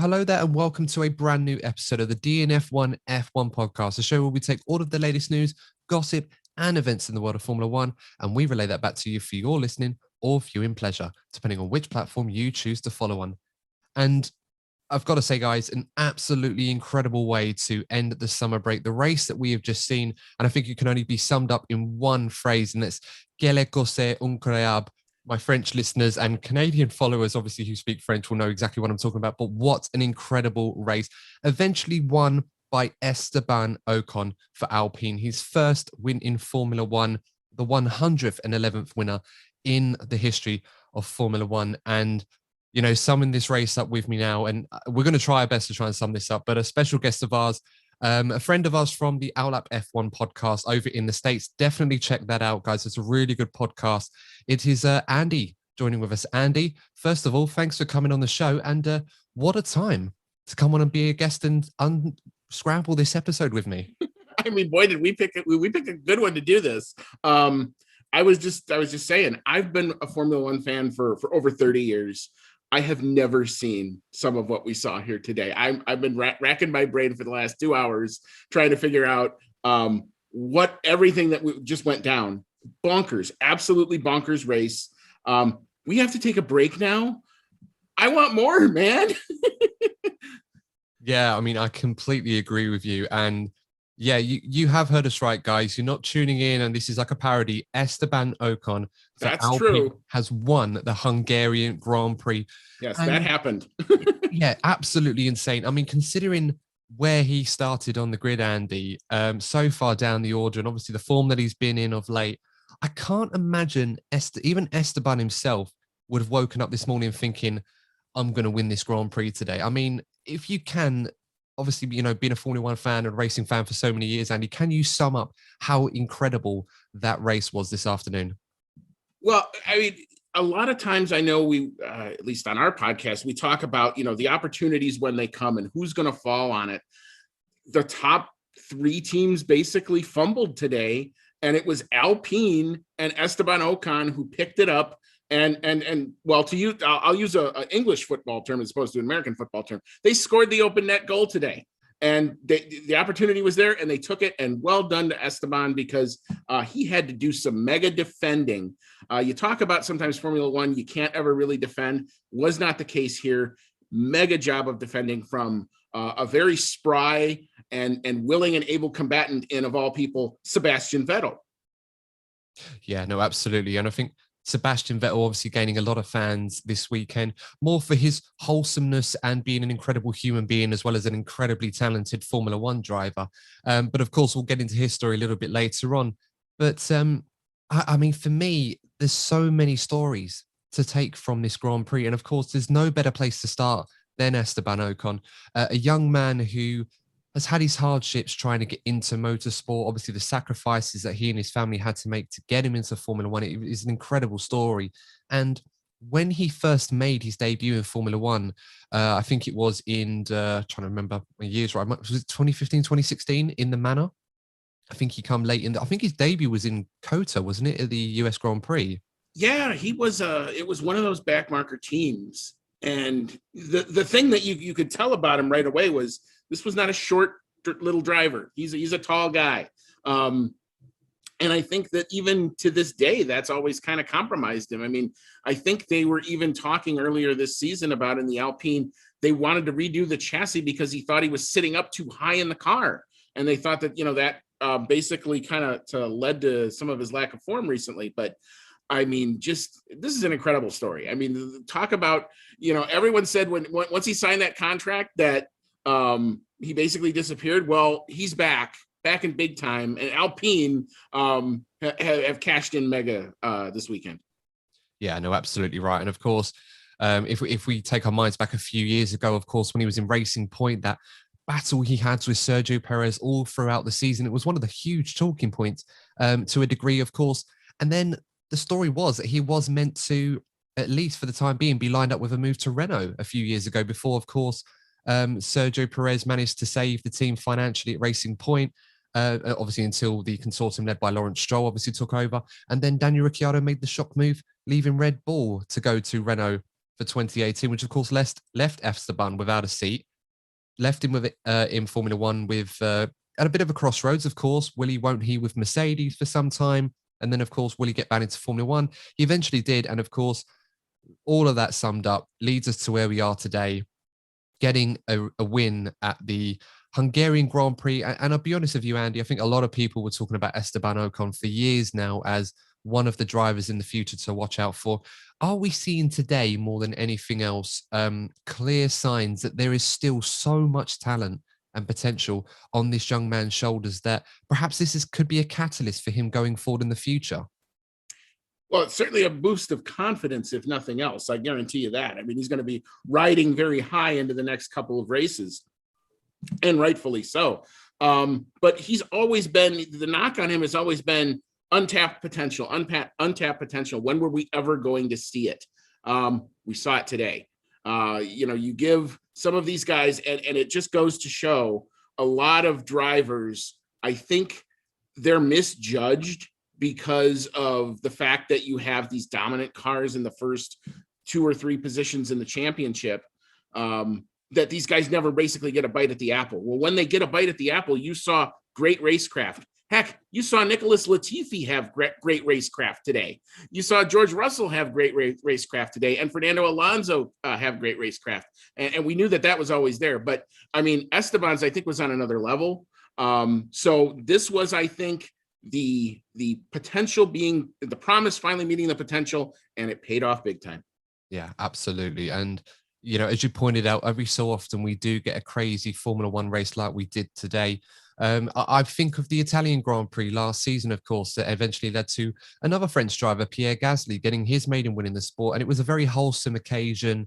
hello there, and welcome to a brand new episode of the DNF1 F1 Podcast, a show where we take all of the latest news, gossip, and events in the world of Formula One, and we relay that back to you for your listening or viewing pleasure, depending on which platform you choose to follow on. And I've got to say, guys, an absolutely incredible way to end the summer break. The race that we have just seen, and I think it can only be summed up in one phrase, and that's "Quelle chose incroyable." My French listeners and Canadian followers, obviously, who speak French will know exactly what I'm talking about, but what an incredible race. Eventually won by Esteban Ocon for Alpine, his first win in Formula One, the 111th winner in the history of Formula One. And, you know, summing this race up with me now, and we're going to try our best to try and sum this up, but a special guest of ours, a friend of ours from the Alpine F1 podcast over in the States. Definitely check that out, guys. It's a really good podcast. It is Andy joining with us. Andy, first of all, thanks for coming on the show. And what a time to come on and be a guest and unscramble this episode with me. I mean, boy, did we pick a good one to do this. I was just saying, I've been a Formula One fan for over 30 years. I have never seen some of what we saw here today. I've been racking my brain for the last 2 hours trying to figure out what everything that just went down. Bonkers, absolutely bonkers race. We have to take a break now. I want more, man. Yeah, I mean, I completely agree with you. And yeah, you have heard us right, guys. You're not tuning in, and this is like a parody. Esteban Ocon, that's Alpine, true, has won the Hungarian Grand Prix. Yes, and that happened. Yeah, absolutely insane. I mean, considering where he started on the grid, Andy, so far down the order, and obviously the form that he's been in of late, I can't imagine even Esteban himself would have woken up this morning thinking, I'm going to win this Grand Prix today. I mean, if you can, obviously, you know, being a Formula One fan and racing fan for so many years, Andy, can you sum up how incredible that race was this afternoon? Well, I mean, a lot of times I know we, at least on our podcast, we talk about, you know, the opportunities when they come and who's going to fall on it. The top three teams basically fumbled today, and it was Alpine and Esteban Ocon who picked it up. And well, to you, I'll use an English football term as opposed to an American football term. They scored the open net goal today, and the opportunity was there, and they took it. And well done to Esteban, because he had to do some mega defending. You talk about sometimes Formula One, you can't ever really defend. Was not the case here. Mega job of defending from a very spry and willing and able combatant in, of all people, Sebastian Vettel. Yeah, no, absolutely. And I think Sebastian Vettel obviously gaining a lot of fans this weekend, more for his wholesomeness and being an incredible human being, as well as an incredibly talented Formula One driver. But of course, we'll get into his story a little bit later on. But I mean, for me, there's so many stories to take from this Grand Prix. And of course, there's no better place to start than Esteban Ocon, a young man who has had his hardships trying to get into motorsport. Obviously, the sacrifices that he and his family had to make to get him into Formula One, it is an incredible story. And when he first made his debut in Formula One, I think it was in, trying to remember my years right, was it 2015, 2016 in the Manor? I think he come late in I think his debut was in COTA, wasn't it, at the US Grand Prix? Yeah, he was. It was one of those backmarker teams. And the thing that you could tell about him right away was this was not a short little driver. He's a tall guy. And I think that even to this day, that's always kind of compromised him. I mean, I think they were even talking earlier this season about in the Alpine, they wanted to redo the chassis because he thought he was sitting up too high in the car. And they thought that, you know, that basically kind of led to some of his lack of form recently. But I mean, just this is an incredible story. I mean, talk about, you know, everyone said once he signed that contract that he basically disappeared. Well, he's back in big time, and Alpine have cashed in mega this weekend. Yeah, no, absolutely right. And of course, if we take our minds back a few years ago, of course, when he was in Racing Point, that battle he had with Sergio Perez all throughout the season, it was one of the huge talking points to a degree, of course. And then the story was that he was meant to, at least for the time being, be lined up with a move to Renault a few years ago before, of course, Sergio Perez managed to save the team financially at Racing Point, obviously until the consortium led by Lawrence Stroll obviously took over. And then Daniel Ricciardo made the shock move, leaving Red Bull to go to Renault for 2018, which of course left Esteban without a seat, left him with in Formula One with at a bit of a crossroads. Of course, will he, won't he, with Mercedes for some time? And then, of course, will he get back into Formula One? He eventually did. And of course, all of that summed up leads us to where we are today, getting a win at the Hungarian Grand Prix. And I'll be honest with you, Andy, I think a lot of people were talking about Esteban Ocon for years now as one of the drivers in the future to watch out for. Are we seeing today, more than anything else, clear signs that there is still so much talent and potential on this young man's shoulders that perhaps could be a catalyst for him going forward in the future? Well, it's certainly a boost of confidence, if nothing else. I guarantee you that. I mean, he's going to be riding very high into the next couple of races, and rightfully so. But he's always been, the knock on him has always been untapped potential, untapped potential. When were we ever going to see it? We saw it today. You give some of these guys, and it just goes to show a lot of drivers, I think they're misjudged because of the fact that you have these dominant cars in the first 2 or 3 positions in the championship, that these guys never basically get a bite at the apple. Well, when they get a bite at the apple, you saw great racecraft. Heck, you saw Nicholas Latifi have great racecraft today. You saw George Russell have great racecraft today, and Fernando Alonso have great racecraft. And we knew that was always there. But, I mean, Esteban's, I think, was on another level. So this was, I think, the potential being, the promise finally meeting the potential, and it paid off big time. Yeah, absolutely. And, as you pointed out, every so often we do get a crazy Formula One race like we did today. I think of the Italian Grand Prix last season, of course, that eventually led to another French driver, Pierre Gasly, getting his maiden win in the sport. And it was a very wholesome occasion.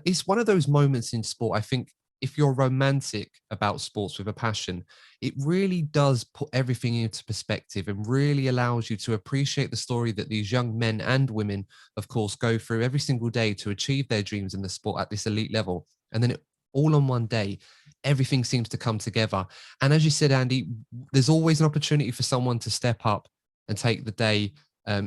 It's one of those moments in sport, I think, if you're romantic about sports with a passion, it really does put everything into perspective and really allows you to appreciate the story that these young men and women, of course, go through every single day to achieve their dreams in the sport at this elite level. And then all on one day, everything seems to come together. And as you said, Andy, there's always an opportunity for someone to step up and take the day,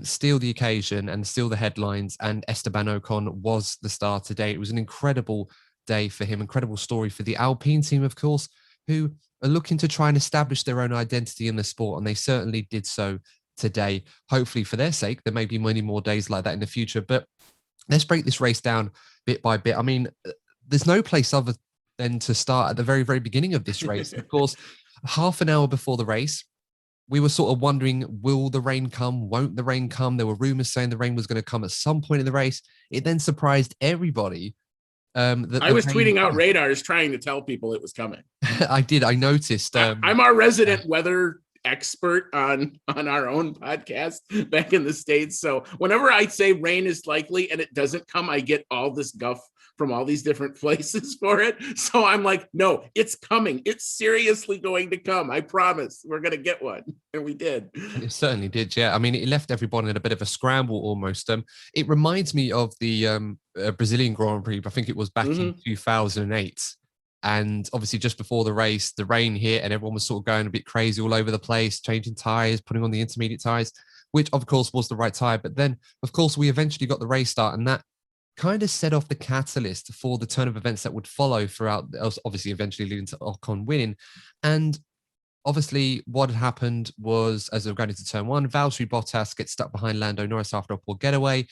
steal the occasion and steal the headlines. And Esteban Ocon was the star today. It was an incredible day for him, incredible story for the Alpine team, of course, who are looking to try and establish their own identity in the sport. And they certainly did so today. Hopefully for their sake, there may be many more days like that in the future. But let's break this race down bit by bit. I mean, there's no place other than to start at the very, very beginning of this race. Of course, half an hour before the race, we were sort of wondering, will the rain come? Won't the rain come? There were rumors saying the rain was going to come at some point in the race. It then surprised everybody. I was tweeting out radars trying to tell people it was coming. I did. I noticed. I'm our resident weather expert on our own podcast back in the States. So whenever I say rain is likely and it doesn't come, I get all this guff from all these different places for it. So I'm like, no, it's coming. It's seriously going to come. I promise we're going to get one. And we did. It certainly did. Yeah. I mean, it left everyone in a bit of a scramble almost. It reminds me of the Brazilian Grand Prix. I think it was back in 2008. And obviously just before the race, the rain hit and everyone was sort of going a bit crazy all over the place, changing tires, putting on the intermediate tires, which of course was the right tire. But then, of course, we eventually got the race start, and that kind of set off the catalyst for the turn of events that would follow throughout, obviously eventually leading to Ocon winning. And obviously what had happened was, as we're going into turn 1, Valtteri Bottas gets stuck behind Lando Norris after a poor getaway,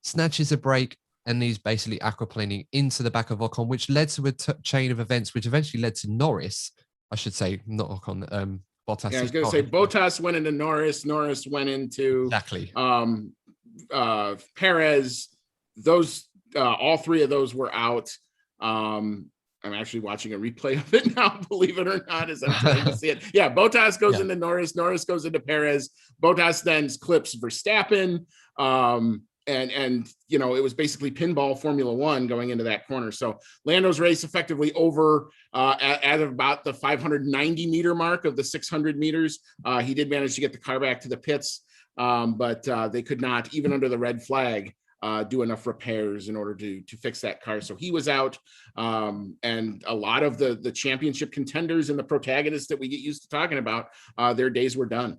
snatches a break, and he's basically aquaplaning into the back of Ocon, which led to a chain of events, which eventually led to Norris, I should say, not Ocon, Bottas. Yeah, I was going to say Bottas went into Norris went into Perez. Those all 3 of those were out. I'm actually watching a replay of it now, believe it or not, as I'm trying to see it. Yeah, Bottas goes into Norris goes into Perez. Bottas then clips Verstappen. And it was basically pinball Formula One going into that corner. So Lando's race effectively over at about the 590 meter mark of the 600 meters. He did manage to get the car back to the pits, but they could not, even under the red flag, do enough repairs in order to fix that car. So he was out. And a lot of the championship contenders and the protagonists that we get used to talking about, their days were done.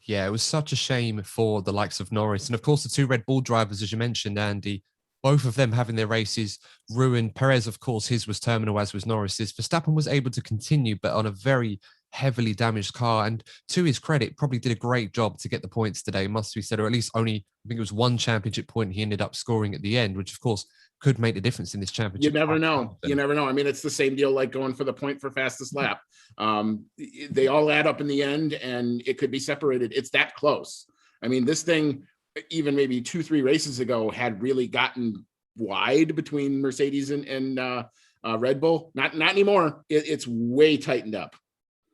Yeah, it was such a shame for the likes of Norris. And of course, the 2 Red Bull drivers, as you mentioned, Andy, both of them having their races ruined. Perez, of course, his was terminal, as was Norris's. Verstappen was able to continue, but on a very heavily damaged car. And to his credit, probably did a great job to get the points today, must be said, or at least only, I think it was one championship point he ended up scoring at the end, which of course could make the difference in this championship. You never know. You never know. I mean, it's the same deal like going for the point for fastest lap. They all add up in the end, and it could be separated. It's that close. I mean, this thing, even maybe 2-3 races ago, had really gotten wide between Mercedes and Red Bull. Not anymore. It's way tightened up.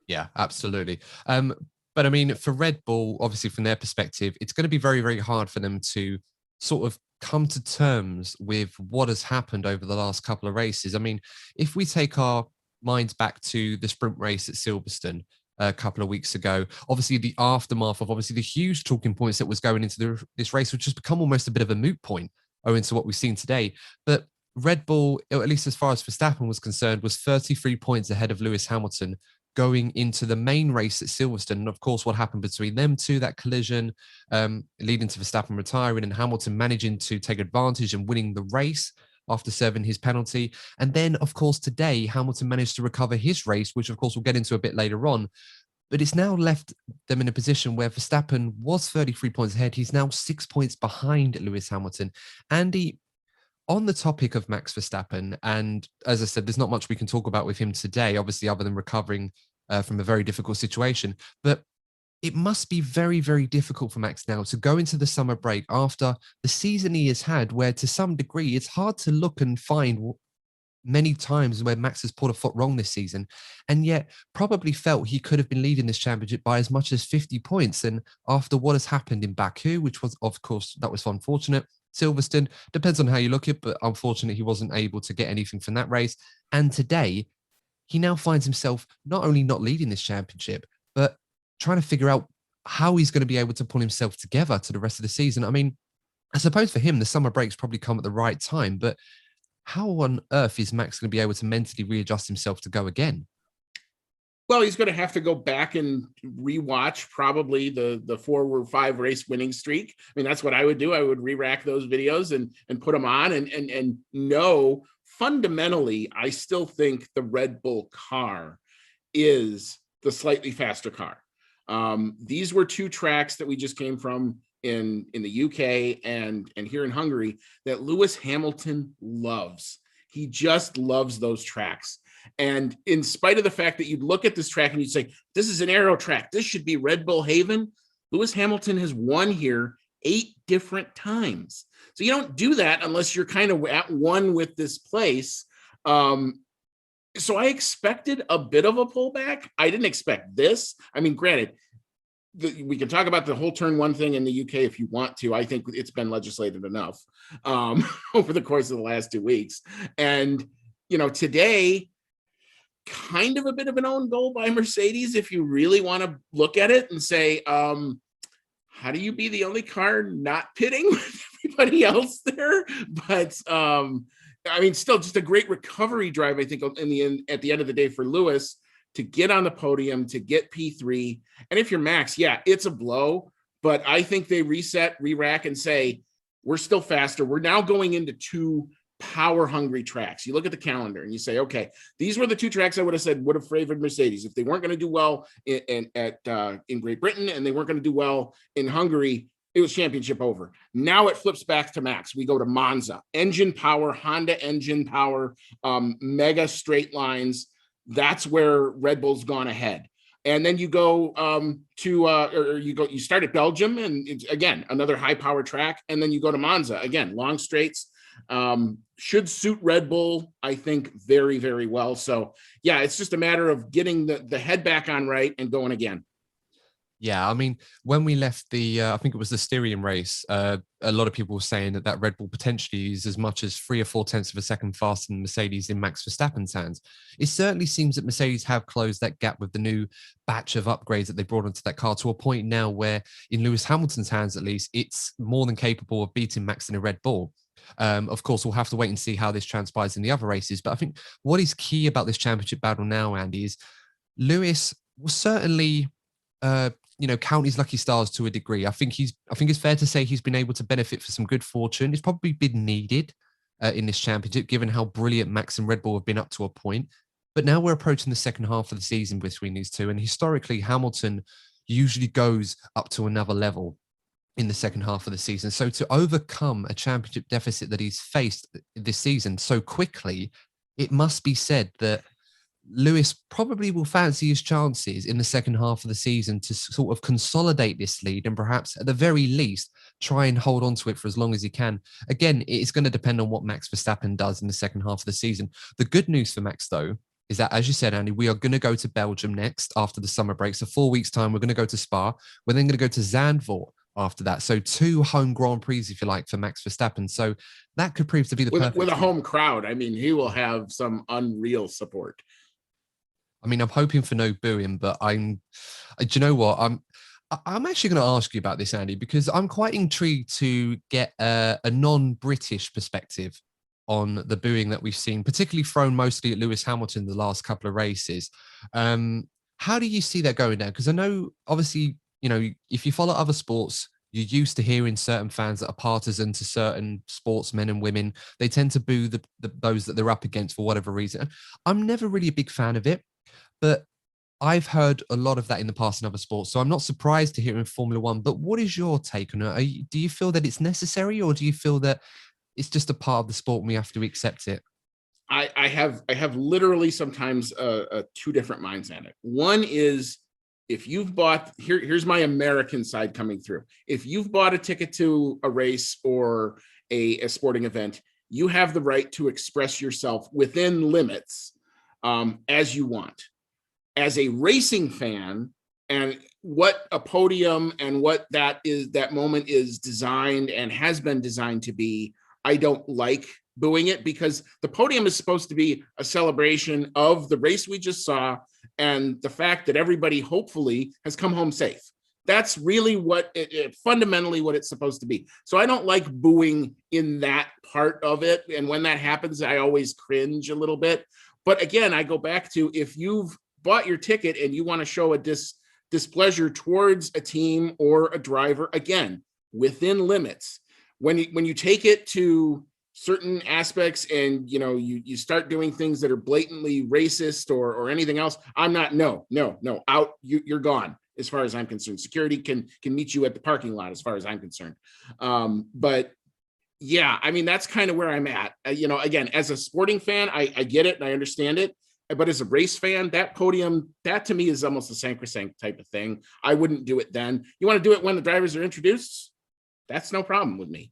Yeah, absolutely. But I mean, for Red Bull, obviously from their perspective, it's going to be very, very hard for them to sort of come to terms with what has happened over the last couple of races. I mean, if we take our minds back to the sprint race at Silverstone a couple of weeks ago, obviously the aftermath of obviously the huge talking points that was going into this race, which has become almost a bit of a moot point owing to what we've seen today. But Red Bull, at least as far as Verstappen was concerned, was 33 points ahead of Lewis Hamilton going into the main race at Silverstone. And of course, what happened between them two, that collision, leading to Verstappen retiring and Hamilton managing to take advantage and winning the race after serving his penalty. And then, of course, today, Hamilton managed to recover his race, which, of course, we'll get into a bit later on. But it's now left them in a position where Verstappen was 33 points ahead. He's now 6 points behind Lewis Hamilton. Andy, on the topic of Max Verstappen, and as I said, there's not much we can talk about with him today, obviously, other than recovering from a very difficult situation. But it must be very, very difficult for Max now to go into the summer break after the season he has had, where to some degree, it's hard to look and find many times where Max has pulled a foot wrong this season, and yet probably felt he could have been leading this championship by as much as 50 points. And after what has happened in Baku, which was, of course, that was unfortunate. Silverstone, depends on how you look at it, but unfortunately, he wasn't able to get anything from that race. And today, he now finds himself not only not leading this championship, but trying to figure out how he's going to be able to pull himself together to the rest of the season. I mean, I suppose for him, the summer breaks probably come at the right time, but how on earth is Max going to be able to mentally readjust himself to go again? Well, he's going to have to go back and rewatch probably the 4 or 5 race winning streak. I mean, that's what I would do. I would re-rack those videos and put them on and know fundamentally, I still think the Red Bull car is the slightly faster car. These were 2 tracks that we just came from in the UK and here in Hungary that Lewis Hamilton loves. He just loves those tracks. And in spite of the fact that you'd look at this track and you'd say, this is an aero track, this should be Red Bull Haven, Lewis Hamilton has won here 8 different times. So you don't do that unless you're kind of at one with this place. So I expected a bit of a pullback. I didn't expect this. I mean, granted, we can talk about the whole turn 1 thing in the UK if you want to. I think it's been legislated enough over the course of the last 2 weeks. And, today, kind of a bit of an own goal by Mercedes, if you really want to look at it and say, how do you be the only car not pitting with everybody else there? But, I mean, still just a great recovery drive, I think, at the end of the day for Lewis, to get on the podium, to get P3. And if you're Max, yeah, it's a blow, but I think they reset, re-rack, and say, we're still faster. We're now going into 2 power-hungry tracks. You look at the calendar and you say, okay, these were the 2 tracks I would have said would have favored Mercedes. If they weren't going to do well in Great Britain and they weren't going to do well in Hungary, it was championship over. Now it flips back to Max. We go to Monza. Engine power, Honda engine power, mega straight lines. That's where Red Bull's gone ahead. And then you go you start at Belgium, and it's, again, another high power track. And then you go to Monza, again, long straights. Should suit Red Bull, I think, very, very well. So yeah, it's just a matter of getting the head back on right and going again. Yeah, I mean, when we left I think it was the Styrian race, a lot of people were saying that Red Bull potentially is as much as 3 or 4 tenths of a second faster than Mercedes in Max Verstappen's hands. It certainly seems that Mercedes have closed that gap with the new batch of upgrades that they brought onto that car, to a point now where, in Lewis Hamilton's hands at least, it's more than capable of beating Max in a Red Bull. Of course, we'll have to wait and see how this transpires in the other races. But I think what is key about this championship battle now, Andy, is Lewis will certainly count his lucky stars to a degree. I think it's fair to say he's been able to benefit for some good fortune. It's probably been needed in this championship, given how brilliant Max and Red Bull have been up to a point. But now we're approaching the second half of the season between these two. And historically, Hamilton usually goes up to another level in the second half of the season. So to overcome a championship deficit that he's faced this season so quickly, it must be said that Lewis probably will fancy his chances in the second half of the season to sort of consolidate this lead and perhaps at the very least try and hold on to it for as long as he can. Again, it's going to depend on what Max Verstappen does in the second half of the season. The good news for Max, though, is that, as you said, Andy, we are going to go to Belgium next after the summer break. So 4 weeks' time, we're going to go to Spa. We're then going to go to Zandvoort after that. So 2 home Grand Prix, if you like, for Max Verstappen. So that could prove to be the perfect... With a home crowd, I mean, he will have some unreal support. I mean, I'm hoping for no booing, but do you know what? I'm actually going to ask you about this, Andy, because I'm quite intrigued to get a non-British perspective on the booing that we've seen, particularly thrown mostly at Lewis Hamilton the last couple of races. How do you see that going down? Because I know, obviously, if you follow other sports, you're used to hearing certain fans that are partisan to certain sportsmen and women. They tend to boo those that they're up against for whatever reason. I'm never really a big fan of it. But I've heard a lot of that in the past in other sports, so I'm not surprised to hear it in Formula One. But what is your take on it? Do you feel that it's necessary, or do you feel that it's just a part of the sport and we have to accept it? I have literally sometimes two different minds on it. One is, if you've bought, here's my American side coming through. If you've bought a ticket to a race or a sporting event, you have the right to express yourself within limits as you want. As a racing fan, and what a podium and what that moment is designed and has been designed to be, I don't like booing it, because the podium is supposed to be a celebration of the race we just saw and the fact that everybody hopefully has come home safe. That's really what fundamentally what it's supposed to be. So I don't like booing in that part of it. And when that happens, I always cringe a little bit. But again, I go back to, if you've bought your ticket and you want to show a displeasure towards a team or a driver, again, within limits. When you take it to certain aspects and you start doing things that are blatantly racist or anything else, I'm not, no, out, you're gone. As far as I'm concerned, security can meet you at the parking lot, as far as I'm concerned. But yeah, I mean, that's kind of where I'm at. Again, as a sporting fan, I get it and I understand it. But as a race fan, that podium, that to me is almost a sacrosanct type of thing. I wouldn't do it then. You want to do it when the drivers are introduced? That's no problem with me.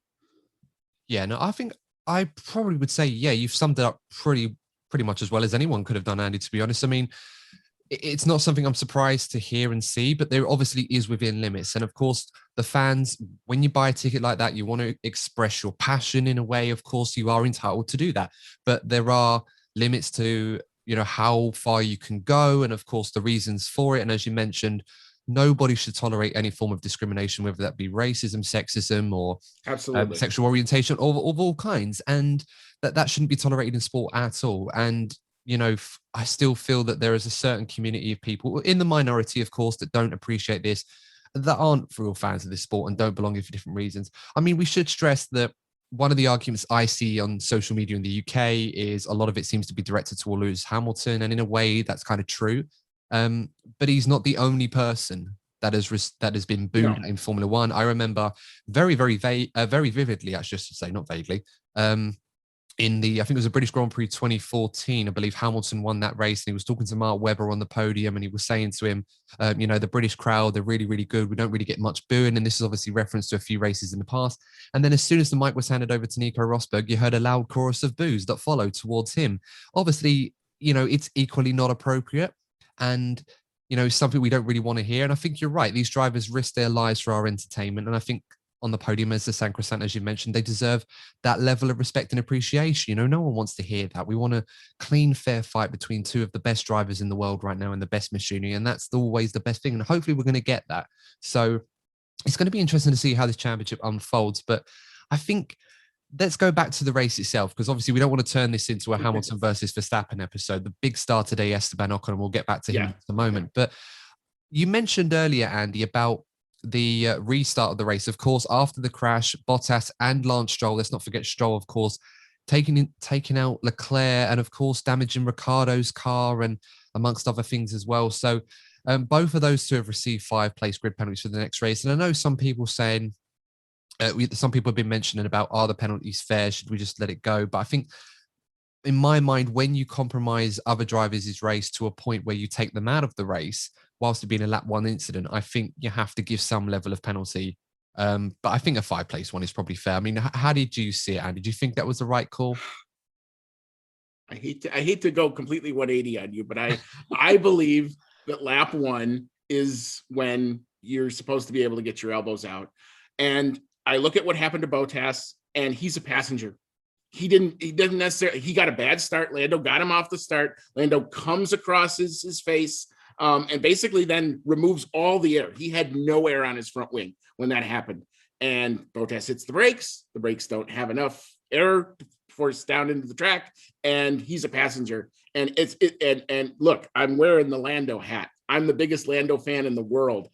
Yeah, no, I think I probably would say, yeah, you've summed it up pretty much as well as anyone could have done, Andy, to be honest. I mean, it's not something I'm surprised to hear and see, but there obviously is within limits. And of course, the fans, when you buy a ticket like that, you want to express your passion in a way. Of course, you are entitled to do that, but there are limits to, how far you can go. And of course, the reasons for it. And as you mentioned, nobody should tolerate any form of discrimination, whether that be racism, sexism, or sexual orientation of all kinds. And that shouldn't be tolerated in sport at all. And I still feel that there is a certain community of people in the minority, of course, that don't appreciate this, that aren't real fans of this sport and don't belong here for different reasons. I mean, we should stress that one of the arguments I see on social media in the UK is a lot of it seems to be directed toward Lewis Hamilton. And in a way, that's kind of true. But he's not the only person that has been booed in Formula One. I remember very vividly, I should say, not vaguely, in I think it was a British Grand Prix 2014, I believe Hamilton won that race, and he was talking to Mark Webber on the podium, and he was saying to him, the British crowd, they're really, really good. We don't really get much booing. And this is obviously reference to a few races in the past. And then as soon as the mic was handed over to Nico Rosberg, you heard a loud chorus of boos that followed towards him. Obviously, it's equally not appropriate. And, something we don't really want to hear. And I think you're right. These drivers risk their lives for our entertainment. And I think on the podium, as the sacrosanct, as you mentioned, they deserve that level of respect and appreciation. No one wants to hear that. We want a clean, fair fight between two of the best drivers in the world right now and the best machinery. And that's always the best thing. And hopefully we're going to get that. So it's going to be interesting to see how this championship unfolds. But I think let's go back to the race itself, because obviously we don't want to turn this into a Hamilton versus Verstappen episode. The big star today, Esteban Ocon, and we'll get back to him in a moment. But You mentioned earlier, Andy, about the restart of the race. Of course, after the crash, Bottas and Lance Stroll, let's not forget Stroll, of course, taking out Leclerc and, of course, damaging Ricciardo's car and amongst other things as well. So both of those two have received 5-place grid penalties for the next race. And I know some people saying, some people have been mentioning about, are the penalties fair? Should we just let it go? But I think in my mind, when you compromise other drivers' race to a point where you take them out of the race, whilst it being a lap one incident, I think you have to give some level of penalty. But I think a 5-place one is probably fair. I mean, how did you see it, Andy? Did you think that was the right call? I hate to go completely 180 on you, but I believe that lap one is when you're supposed to be able to get your elbows out. And I look at what happened to Bottas, and he's a passenger. He doesn't necessarily, he got a bad start. Lando got him off the start. Lando comes across his face and basically then removes all the air. He had no air on his front wing when that happened. And Bottas hits the brakes. The brakes don't have enough air to force down into the track, and he's a passenger. And and look, I'm wearing the Lando hat. I'm the biggest Lando fan in the world.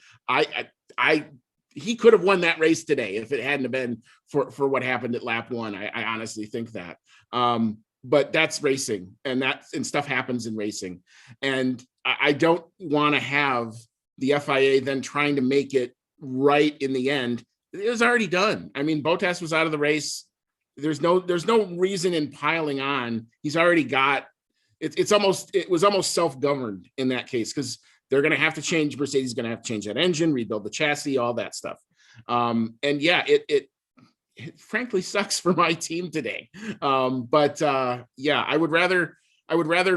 He could have won that race today if it hadn't been for what happened at lap one. I honestly think that. But that's racing, and stuff happens in racing. And I don't want to have the FIA then trying to make it right in the end. It was already done. I mean, Bottas was out of the race. There's no reason in piling on. He's already got it. It was almost self-governed in that case, because they're going to have to change. Mercedes is going to have to change that engine, rebuild the chassis, all that stuff. And yeah, it frankly sucks for my team today. But yeah, I would rather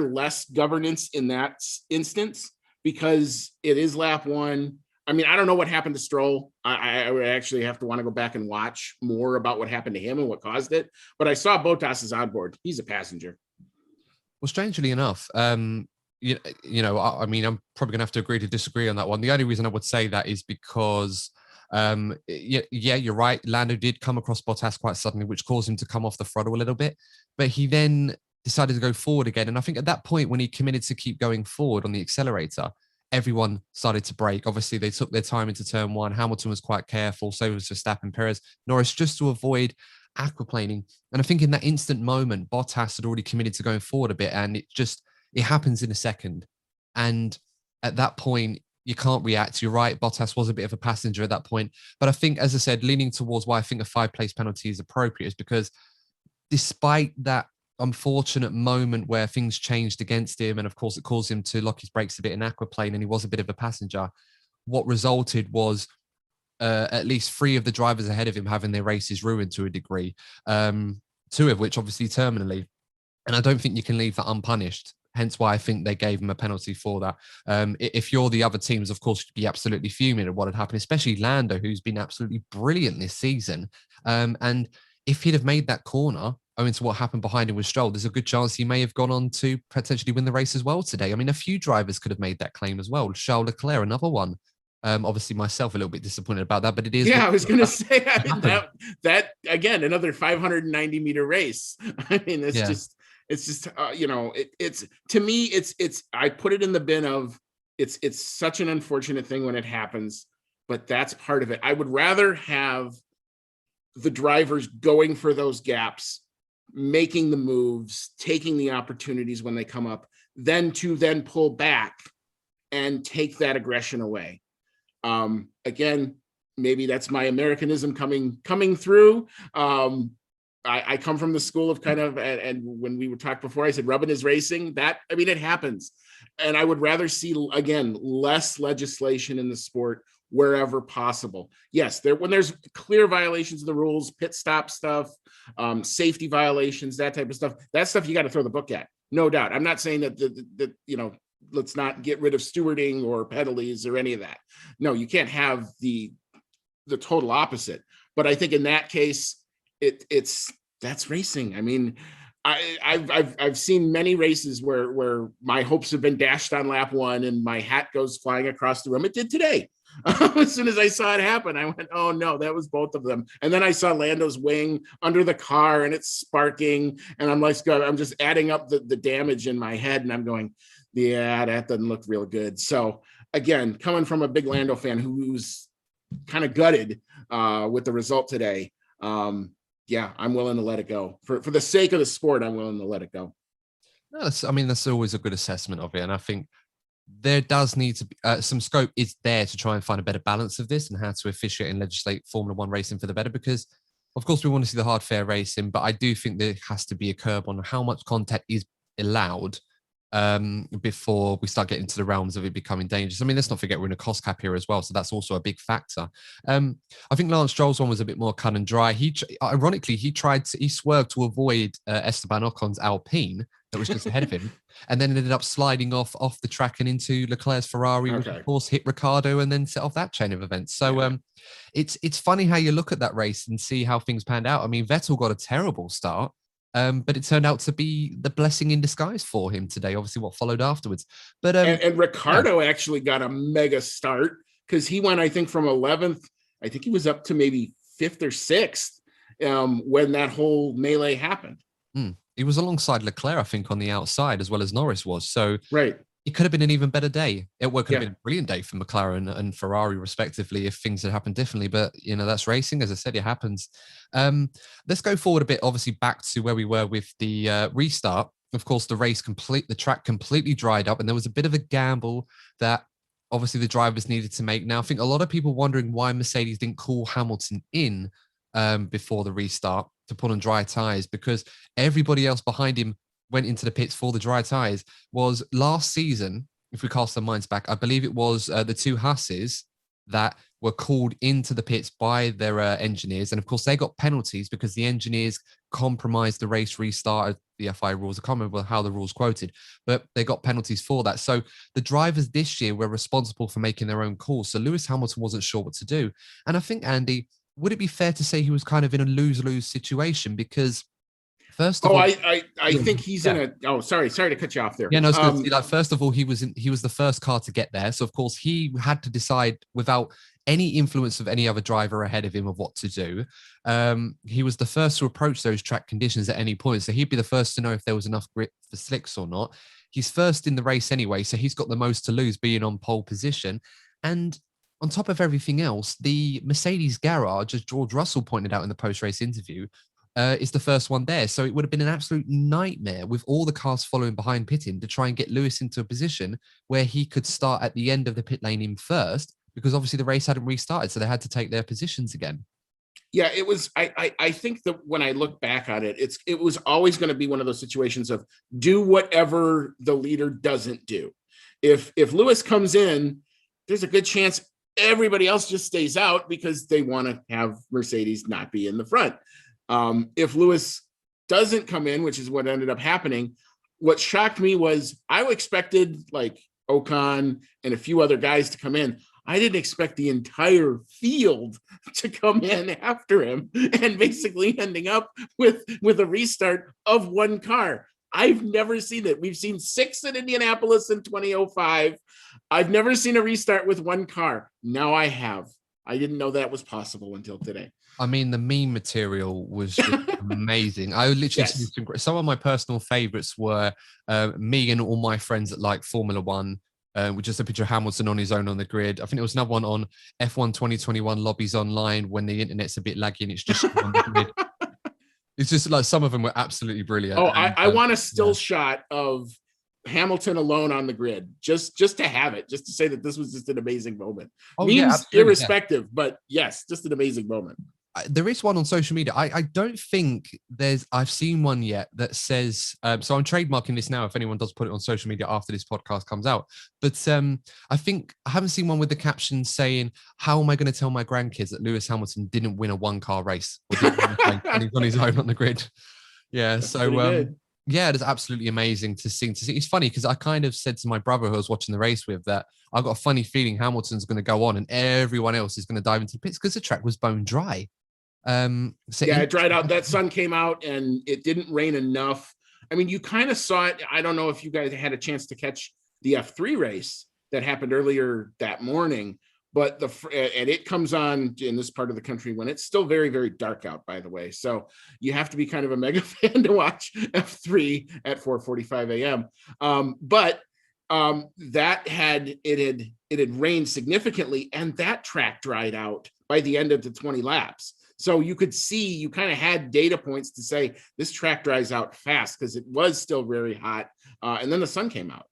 less governance in that instance, because it is lap one. I mean, I don't know what happened to Stroll. I would actually have to want to go back and watch more about what happened to him and what caused it. But I saw Bottas's onboard. He's a passenger. Well, strangely enough, you know, I mean, I'm probably going to have to agree to disagree on that one. The only reason I would say that is because, yeah, you're right. Lando did come across Bottas quite suddenly, which caused him to come off the throttle a little bit. But he then decided to go forward again. And I think at that point, when he committed to keep going forward on the accelerator, everyone started to brake. Obviously, they took their time into turn one. Hamilton was quite careful. So was Verstappen, Perez, Norris, just to avoid aquaplaning. And I think in that instant moment, Bottas had already committed to going forward a bit, and it happens in a second. And at that point, you can't react. You're right. Bottas was a bit of a passenger at that point. But I think, as I said, leaning towards why I think a 5-place penalty is appropriate is because despite that unfortunate moment where things changed against him, and of course it caused him to lock his brakes a bit in aquaplane, and he was a bit of a passenger, what resulted was at least 3 of the drivers ahead of him having their races ruined to a degree, 2 of which obviously terminally. And I don't think you can leave that unpunished. Hence why I think they gave him a penalty for that. If you're the other teams, of course, you'd be absolutely fuming at what had happened, especially Lando, who's been absolutely brilliant this season. And if he'd have made that corner, owing to what happened behind him with Stroll, there's a good chance he may have gone on to potentially win the race as well today. I mean, a few drivers could have made that claim as well. Charles Leclerc, another one. Obviously, myself a little bit disappointed about that, but it is. Yeah, I was going to say, I mean, that again, another 590-meter race. I mean, it's just you know, it's to me, it's I put it in the bin of it's such an unfortunate thing when it happens, but that's part of it. I would rather have the drivers going for those gaps, making the moves, taking the opportunities when they come up, than to then pull back and take that aggression away. Again, maybe that's my Americanism coming through. I come from the school of kind of, and when we were talked before, I said rubbing is racing. That, I mean, it happens. And I would rather see, again, less legislation in the sport wherever possible. Yes, when there's clear violations of the rules, pit stop stuff, safety violations, that type of stuff, that stuff you got to throw the book at, no doubt. I'm not saying that you know, let's not get rid of stewarding or penalties or any of that. No, you can't have the total opposite. But I think in that case, that's racing. I mean, I've seen many races where my hopes have been dashed on lap one and my hat goes flying across the room. It did today. As soon as I saw it happen, I went, oh no, that was both of them. And then I saw Lando's wing under the car and it's sparking. And I'm like, I'm just adding up the damage in my head. And I'm going, Yeah, that doesn't look real good. So again, coming from a big Lando fan who's kind of gutted with the result today, yeah, I'm willing to let it go. For the sake of the sport, I'm willing to let it go. No, that's always a good assessment of it. And I think there does need to be some scope is there to try and find a better balance of this and how to officiate and legislate Formula One racing for the better, because of course we want to see the hard, fair racing, but I do think there has to be a curb on how much contact is allowed before we start getting to the realms of it becoming dangerous. I mean, let's not forget we're in a cost cap here as well, so that's also a big factor. I think Lance Stroll's one was a bit more cut and dry. Ironically, he swerved to avoid Esteban Ocon's Alpine that was just ahead of him, and then ended up sliding off the track and into Leclerc's Ferrari, which of course hit Ricciardo and then set off that chain of events. So it's funny how you look at that race and see how things panned out. I mean, Vettel got a terrible start. But it turned out to be the blessing in disguise for him today, obviously what followed afterwards. But and Ricciardo actually got a mega start because he went, I think, from 11th, I think he was up to maybe 5th or 6th when that whole melee happened. He was alongside Leclerc, I think, on the outside, as well as Norris was. So right. It could have been an even better day. It could have been a brilliant day for McLaren and Ferrari, respectively, if things had happened differently. But, that's racing. As I said, it happens. Let's go forward a bit, obviously, back to where we were with the restart. Of course, the track completely dried up, and there was a bit of a gamble that obviously the drivers needed to make. Now, I think a lot of people wondering why Mercedes didn't call Hamilton in before the restart to put on dry tyres, because everybody else behind him went into the pits for the dry tyres. Was last season, if we cast our minds back, I believe it was the two Hasses that were called into the pits by their engineers. And of course, they got penalties because the engineers compromised the race restart, the FIA rules. I can't remember how the rules quoted, but they got penalties for that. So the drivers this year were responsible for making their own calls. So Lewis Hamilton wasn't sure what to do. And I think, Andy, would it be fair to say he was kind of in a lose-lose situation? Because first of all, I think he's in a. Oh, sorry to cut you off there. Yeah, no, it's first of all, he was the first car to get there, so of course he had to decide without any influence of any other driver ahead of him of what to do. He was the first to approach those track conditions at any point, so he'd be the first to know if there was enough grip for slicks or not. He's first in the race anyway, so he's got the most to lose being on pole position. And on top of everything else, the Mercedes garage, as George Russell pointed out in the post-race interview, is the first one there. So it would have been an absolute nightmare with all the cars following behind pitting to try and get Lewis into a position where he could start at the end of the pit lane in first, because obviously the race hadn't restarted, so they had to take their positions again. Yeah, it was. I think that when I look back on it, it was always going to be one of those situations of do whatever the leader doesn't do. If Lewis comes in, there's a good chance everybody else just stays out because they want to have Mercedes not be in the front. If Lewis doesn't come in, which is what ended up happening, what shocked me was I expected like Ocon and a few other guys to come in. I didn't expect the entire field to come in after him and basically ending up with a restart of one car. I've never seen it. We've seen 6 in Indianapolis in 2005. I've never seen a restart with one car. Now I have. I didn't know that was possible until today. I mean, the meme material was just amazing. I literally some of my personal favorites were me and all my friends that like Formula One, with just a picture of Hamilton on his own on the grid. I think there was another one on F1 2021 lobbies online when the internet's a bit laggy and it's just on the grid. It's just like some of them were absolutely brilliant. Oh, I want a still shot of Hamilton alone on the grid, just to have it, just to say that this was just an amazing moment. Memes irrespective, but yes, just an amazing moment. There is one on social media. I don't think I've seen one yet that says, so I'm trademarking this now if anyone does put it on social media after this podcast comes out. But I think I haven't seen one with the caption saying, how am I going to tell my grandkids that Lewis Hamilton didn't win a one-car race and he's on his own on the grid? Yeah, that's so yeah, it's absolutely amazing to see. It's funny because I kind of said to my brother who I was watching the race with that I got a funny feeling Hamilton's going to go on and everyone else is going to dive into the pits because the track was bone dry. It dried out. That sun came out and it didn't rain enough. I mean, you kind of saw it. I don't know if you guys had a chance to catch the F3 race that happened earlier that morning, but and it comes on in this part of the country when it's still very, very dark out, by the way. So you have to be kind of a mega fan to watch F3 at 4:45 a.m. But It had rained significantly, and that track dried out by the end of the 20 laps. So you could see, you kind of had data points to say this track dries out fast because it was still very hot. And then the sun came out.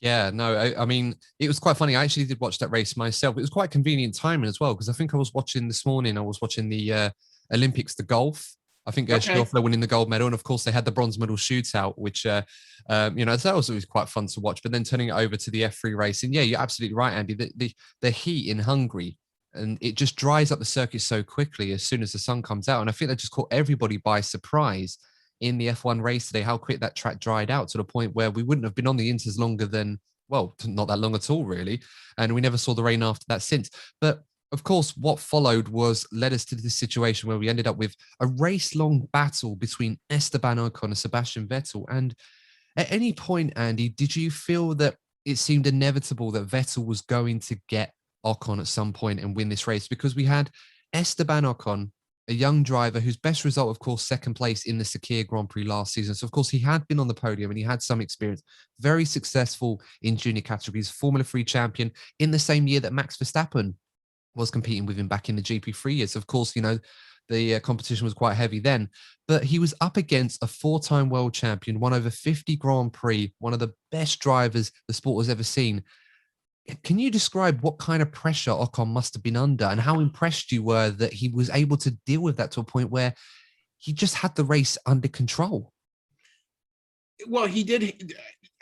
Yeah, no, I mean, it was quite funny. I actually did watch that race myself. It was quite convenient timing as well, because I think I was watching this morning, I was watching the Olympics, the golf. I think Schauffele winning the gold medal. And of course, they had the bronze medal shootout, which, that was always quite fun to watch. But then turning it over to the F3 race. And yeah, you're absolutely right, Andy. The heat in Hungary, and it just dries up the circuit so quickly as soon as the sun comes out. And I think that just caught everybody by surprise in the F1 race today, how quick that track dried out, to the point where we wouldn't have been on the Inters longer than, well, not that long at all, really. And we never saw the rain after that since. But of course, what followed led us to this situation where we ended up with a race-long battle between Esteban Ocon and Sebastian Vettel. And at any point, Andy, did you feel that it seemed inevitable that Vettel was going to get Ocon at some point and win this race? Because we had Esteban Ocon, a young driver whose best result, of course, second place in the Sakir Grand Prix last season. So, of course, he had been on the podium and he had some experience. Very successful in junior categories, Formula 3 champion in the same year that Max Verstappen was competing with him back in the GP3 years. Of course, the competition was quite heavy then, but he was up against a 4-time world champion, won over 50 Grand Prix, one of the best drivers the sport has ever seen. Can you describe what kind of pressure Ocon must have been under, and how impressed you were that he was able to deal with that to a point where he just had the race under control? Well, he did.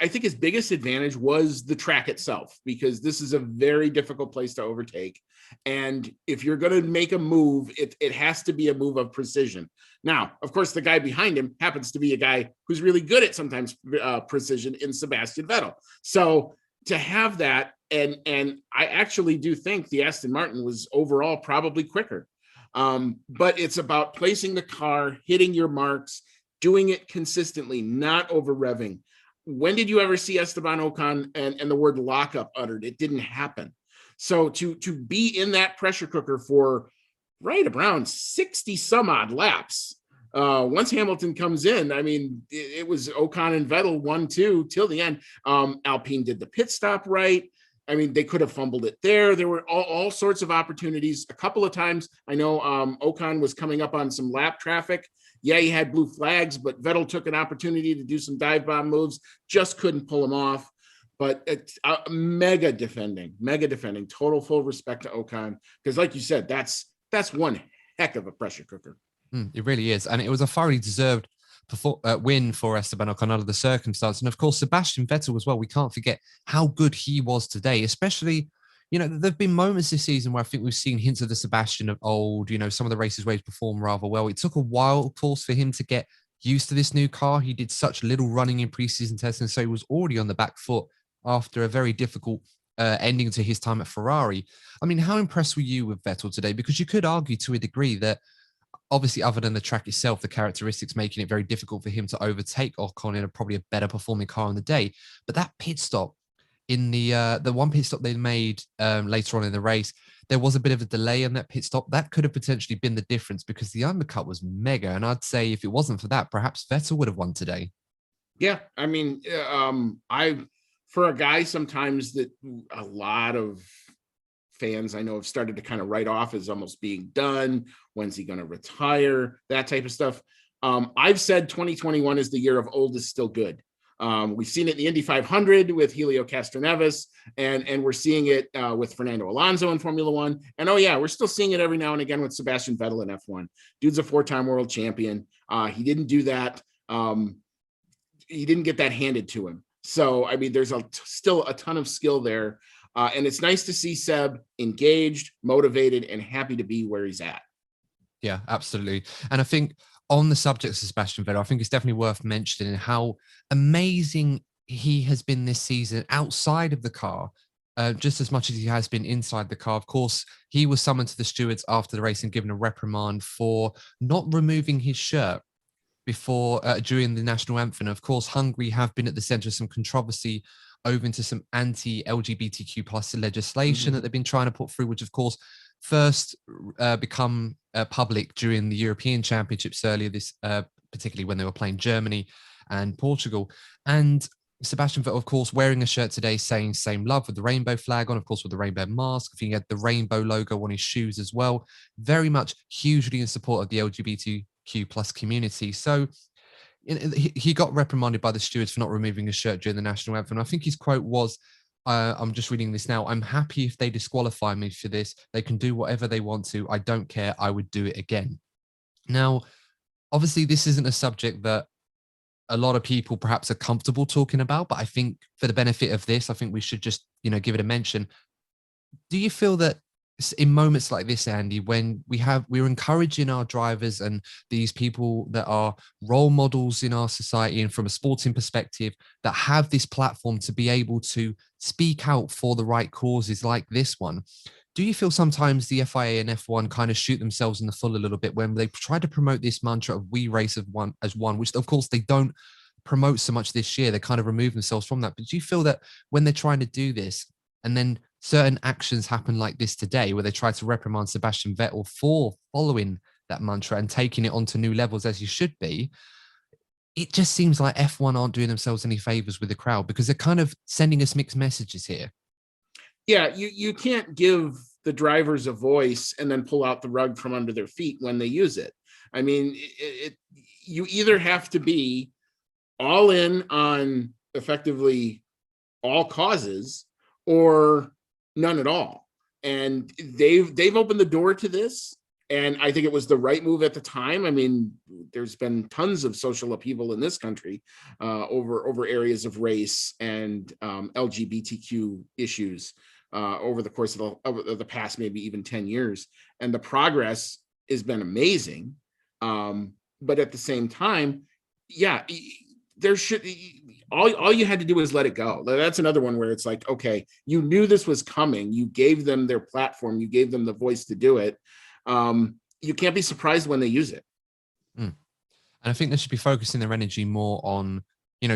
I think his biggest advantage was the track itself, because this is a very difficult place to overtake. And if you're going to make a move, it has to be a move of precision. Now, of course, the guy behind him happens to be a guy who's really good at sometimes precision in Sebastian Vettel. So to have that, and I actually do think the Aston Martin was overall probably quicker. But it's about placing the car, hitting your marks, doing it consistently, not over revving. When did you ever see Esteban Ocon and the word lockup uttered? It didn't happen. So to be in that pressure cooker for right around 60 some odd laps, once Hamilton comes in, I mean, it was Ocon and Vettel 1-2 till the end. Alpine did the pit stop right. I mean, they could have fumbled it there. There were all sorts of opportunities. A couple of times, I know Ocon was coming up on some lap traffic. Yeah, he had blue flags, but Vettel took an opportunity to do some dive bomb moves, just couldn't pull him off. But it's mega defending, total full respect to Ocon. Because like you said, that's one heck of a pressure cooker. It really is. And it was a thoroughly deserved win for Esteban Ocon under the circumstance. And of course, Sebastian Vettel as well. We can't forget how good he was today, especially, there've been moments this season where I think we've seen hints of the Sebastian of old, some of the races where he's performed rather well. It took a while, of course, for him to get used to this new car. He did such little running in preseason testing, so he was already on the back foot after a very difficult ending to his time at Ferrari. I mean, how impressed were you with Vettel today? Because you could argue to a degree that obviously, other than the track itself, the characteristics making it very difficult for him to overtake Ocon in probably a better performing car on the day. But that pit stop in the one pit stop they made later on in the race, there was a bit of a delay in that pit stop. That could have potentially been the difference, because the undercut was mega. And I'd say if it wasn't for that, perhaps Vettel would have won today. Yeah, I mean, for a guy sometimes that a lot of fans I know have started to kind of write off as almost being done. When's he going to retire? That type of stuff. I've said 2021 is the year of old is still good. We've seen it in the Indy 500 with Helio Castroneves, and we're seeing it with Fernando Alonso in Formula One. And oh yeah, we're still seeing it every now and again with Sebastian Vettel in F1. Dude's a 4-time world champion. He didn't do that. He didn't get that handed to him. So, I mean, there's still a ton of skill there. And it's nice to see Seb engaged, motivated, and happy to be where he's at. Yeah, absolutely. And I think on the subject of Sebastian Vettel, I think it's definitely worth mentioning how amazing he has been this season outside of the car, just as much as he has been inside the car. Of course, he was summoned to the stewards after the race and given a reprimand for not removing his shirt during the national anthem. Of course, Hungary have been at the center of some controversy over into some anti-LGBTQ plus legislation that they've been trying to put through, which of course first become public during the European Championships earlier this, particularly when they were playing Germany and Portugal. And Sebastian Vettel, of course, wearing a shirt today saying "Same Love" with the rainbow flag on, of course, with the rainbow mask. I think he had the rainbow logo on his shoes as well. Very much hugely in support of the LGBTQ plus community. So he got reprimanded by the stewards for not removing his shirt during the national anthem. I think his quote was, I'm just reading this now, "I'm happy if they disqualify me for this. They can do whatever they want to. I don't care. I would do it again." Now, obviously, this isn't a subject that a lot of people perhaps are comfortable talking about, but I think for the benefit of this, I think we should just, give it a mention. Do you feel that in moments like this, Andy, when we're encouraging our drivers and these people that are role models in our society and from a sporting perspective that have this platform to be able to speak out for the right causes like this one, do you feel sometimes the FIA and F1 kind of shoot themselves in the foot a little bit when they try to promote this mantra of "we race as one," which of course they don't promote so much this year? They kind of remove themselves from that. But do you feel that when they're trying to do this and then certain actions happen like this today, where they try to reprimand Sebastian Vettel for following that mantra and taking it onto new levels as you should be, it just seems like F1 aren't doing themselves any favors with the crowd because they're kind of sending us mixed messages here. Yeah, you can't give the drivers a voice and then pull out the rug from under their feet when they use it. I mean, you either have to be all in on effectively all causes or none at all. And they've opened the door to this. And I think it was the right move at the time. I mean, there's been tons of social upheaval in this country over areas of race and LGBTQ issues over the course of the past maybe even 10 years. And the progress has been amazing. But at the same time, yeah, there should all you had to do was let it go. That's another one where it's like, okay, you knew this was coming. You gave them their platform. You gave them the voice to do it. You can't be surprised when they use it. And I think they should be focusing their energy more on,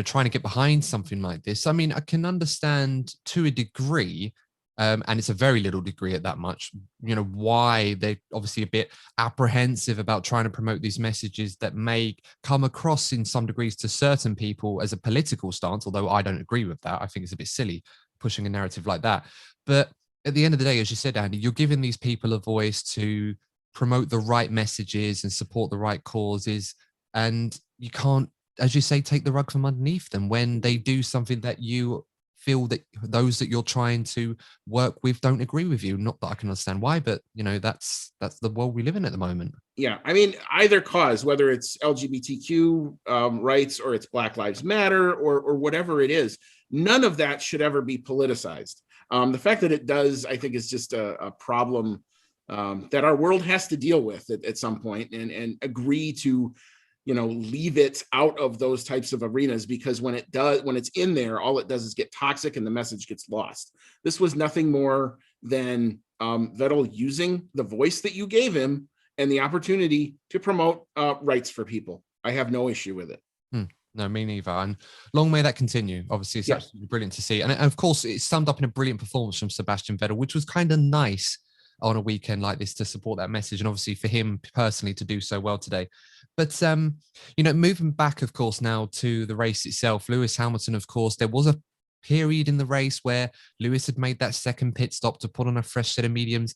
trying to get behind something like this. I mean, I can understand to a degree, and it's a very little degree at that much, why they're obviously a bit apprehensive about trying to promote these messages that may come across in some degrees to certain people as a political stance, although I don't agree with that. I think it's a bit silly pushing a narrative like that. But at the end of the day, as you said, Andy, you're giving these people a voice to promote the right messages and support the right causes. And you can't, as you say, take the rug from underneath them when they do something that you feel that those that you're trying to work with don't agree with you. Not that I can understand why, but that's the world we live in at the moment. Yeah, I mean, either cause, whether it's LGBTQ rights or it's Black Lives Matter or whatever it is, none of that should ever be politicized. The fact that it does, I think, is just a problem that our world has to deal with at some point and agree to, leave it out of those types of arenas, because when it's in there, all it does is get toxic and the message gets lost. This was nothing more than Vettel using the voice that you gave him and the opportunity to promote rights for people. I have no issue with it. No, me neither. And long may that continue. Obviously, it's absolutely brilliant to see. And of course, it's summed up in a brilliant performance from Sebastian Vettel, which was kind of nice on a weekend like this to support that message. And obviously for him personally to do so well today. But, moving back, of course, now to the race itself, Lewis Hamilton, of course, there was a period in the race where Lewis had made that second pit stop to put on a fresh set of mediums.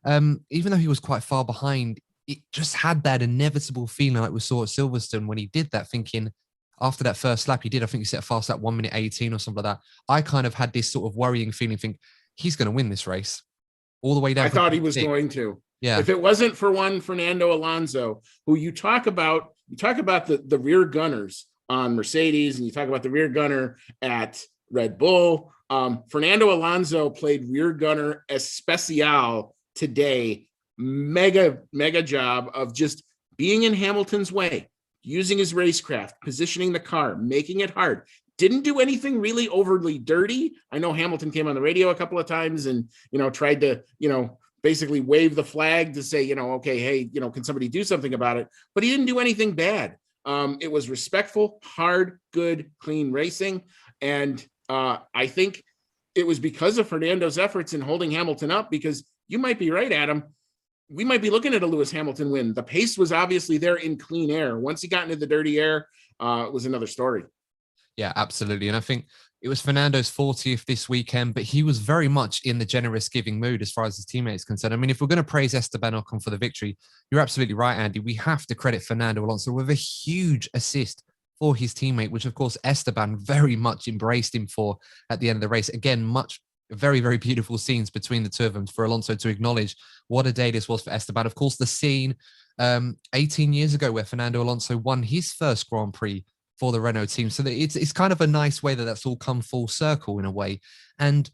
Even though he was quite far behind, it just had that inevitable feeling like we saw at Silverstone when he did that, thinking, after that first lap he did, I think he set a fast lap 1:18 or something like that. I kind of had this sort of worrying feeling, think he's going to win this race all the way down. I thought he was going to. Yeah. If it wasn't for one Fernando Alonso, who you talk about the rear gunners on Mercedes and you talk about the rear gunner at Red Bull. Fernando Alonso played rear gunner especial today. Mega job of just being in Hamilton's way, using his racecraft, positioning the car, making it hard. Didn't do anything really overly dirty. I know Hamilton came on the radio a couple of times and, tried to, basically wave the flag to say, okay, hey, can somebody do something about it? But he didn't do anything bad. It was respectful, hard, good, clean racing. And I think it was because of Fernando's efforts in holding Hamilton up, because you might be right, Adam. We might be looking at a Lewis Hamilton win. The pace was obviously there in clean air. Once he got into the dirty air, it was another story. Yeah, absolutely. And I think it was Fernando's 40th this weekend, but he was very much in the generous giving mood as far as his teammates concerned. I mean, if we're going to praise Esteban Ocon for the victory, you're absolutely right, Andy. We have to credit Fernando Alonso with a huge assist for his teammate, which of course Esteban very much embraced him for at the end of the race. Again, very, very beautiful scenes between the two of them for Alonso to acknowledge what a day this was for Esteban. Of course, the scene 18 years ago where Fernando Alonso won his first Grand Prix for the Renault team. So it's kind of a nice way that that's all come full circle in a way. And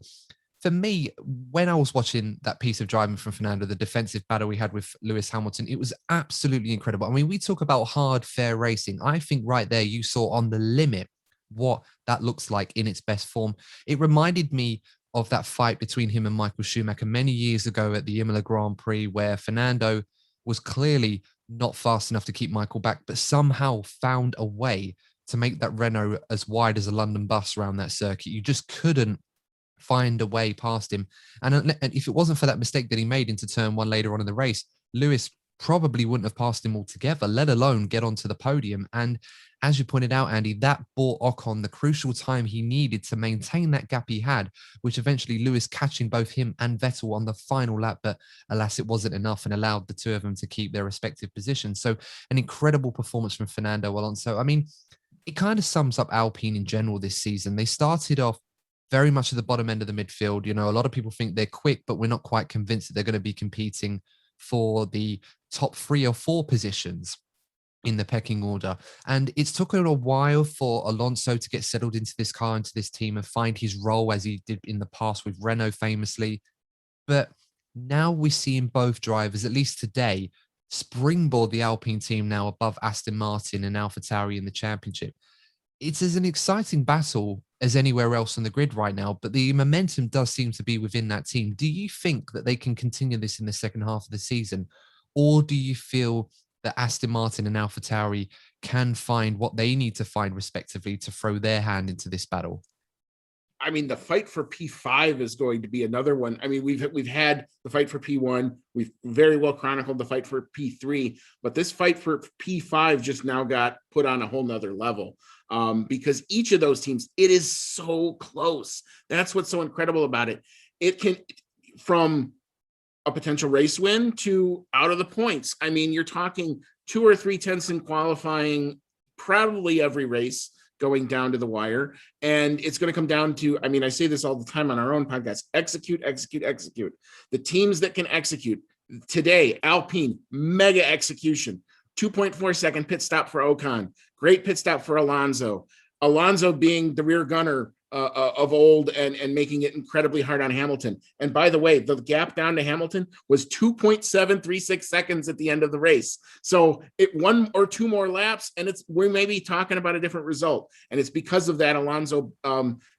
for me, when I was watching that piece of driving from Fernando, the defensive battle we had with Lewis Hamilton, it was absolutely incredible. I mean, we talk about hard, fair racing. I think right there you saw on the limit what that looks like in its best form. It reminded me of that fight between him and Michael Schumacher many years ago at the Imola Grand Prix, where Fernando was clearly not fast enough to keep Michael back, but somehow found a way to make that Renault as wide as a London bus around that circuit. You just couldn't find a way past him. And if it wasn't for that mistake that he made into turn one later on in the race, Lewis probably wouldn't have passed him altogether, let alone get onto the podium. And as you pointed out, Andy, that bought Ocon the crucial time he needed to maintain that gap he had, which eventually Lewis catching both him and Vettel on the final lap. But alas, it wasn't enough and allowed the two of them to keep their respective positions. So an incredible performance from Fernando Alonso. I mean, it kind of sums up Alpine in general this season. They started off very much at the bottom end of the midfield. You know, a lot of people think they're quick, but we're not quite convinced that they're going to be competing for the top 3 or 4 positions in the pecking order. And it's taken a while for Alonso to get settled into this car, into this team, and find his role as he did in the past with Renault famously. But now we're seeing both drivers, at least today, springboard the Alpine team now above Aston Martin and AlphaTauri in the championship. It's as an exciting battle as anywhere else on the grid right now, but the momentum does seem to be within that team. Do you think that they can continue this in the second half of the season? Or do you feel that Aston Martin and AlphaTauri can find what they need to find respectively to throw their hand into this battle? I mean, the fight for P5 is going to be another one. I mean, we've had the fight for P1. We've very well chronicled the fight for P3, but this fight for P5 just now got put on a whole nother level because each of those teams, it is so close. That's what's so incredible about it. It can, from a potential race win to out of the points. I mean, you're talking 2 or 3 tenths in qualifying, probably every race going down to the wire. And it's going to come down to, I mean, I say this all the time on our own podcast, execute. The teams that can execute. Today, Alpine, mega execution. 2.4 second pit stop for Ocon. Great pit stop for Alonso. Alonso being the rear gunner of old and making it incredibly hard on Hamilton. And by the way, the gap down to Hamilton was 2.736 seconds at the end of the race. So it 1 or 2 more laps, and we may be talking about a different result. And it's because of that Alonso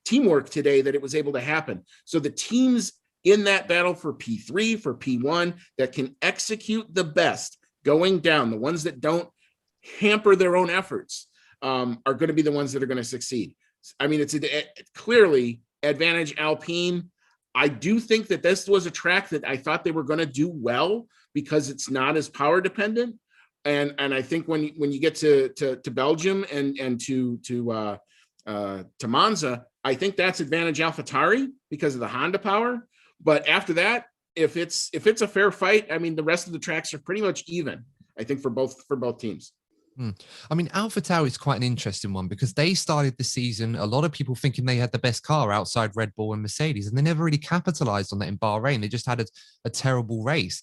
teamwork today that it was able to happen. So the teams in that battle for P3, for P1, that can execute the best going down, the ones that don't hamper their own efforts, are going to be the ones that are going to succeed. I mean, it's clearly advantage Alpine. I do think that this was a track that I thought they were going to do well because it's not as power dependent. And I think when you get to Belgium and to Monza, I think that's advantage AlphaTauri because of the Honda power. But after that, if it's a fair fight, I mean, the rest of the tracks are pretty much even, I think, for both teams. I mean, AlphaTauri is quite an interesting one because they started the season, a lot of people thinking they had the best car outside Red Bull and Mercedes, and they never really capitalized on that in Bahrain. They just had a terrible race.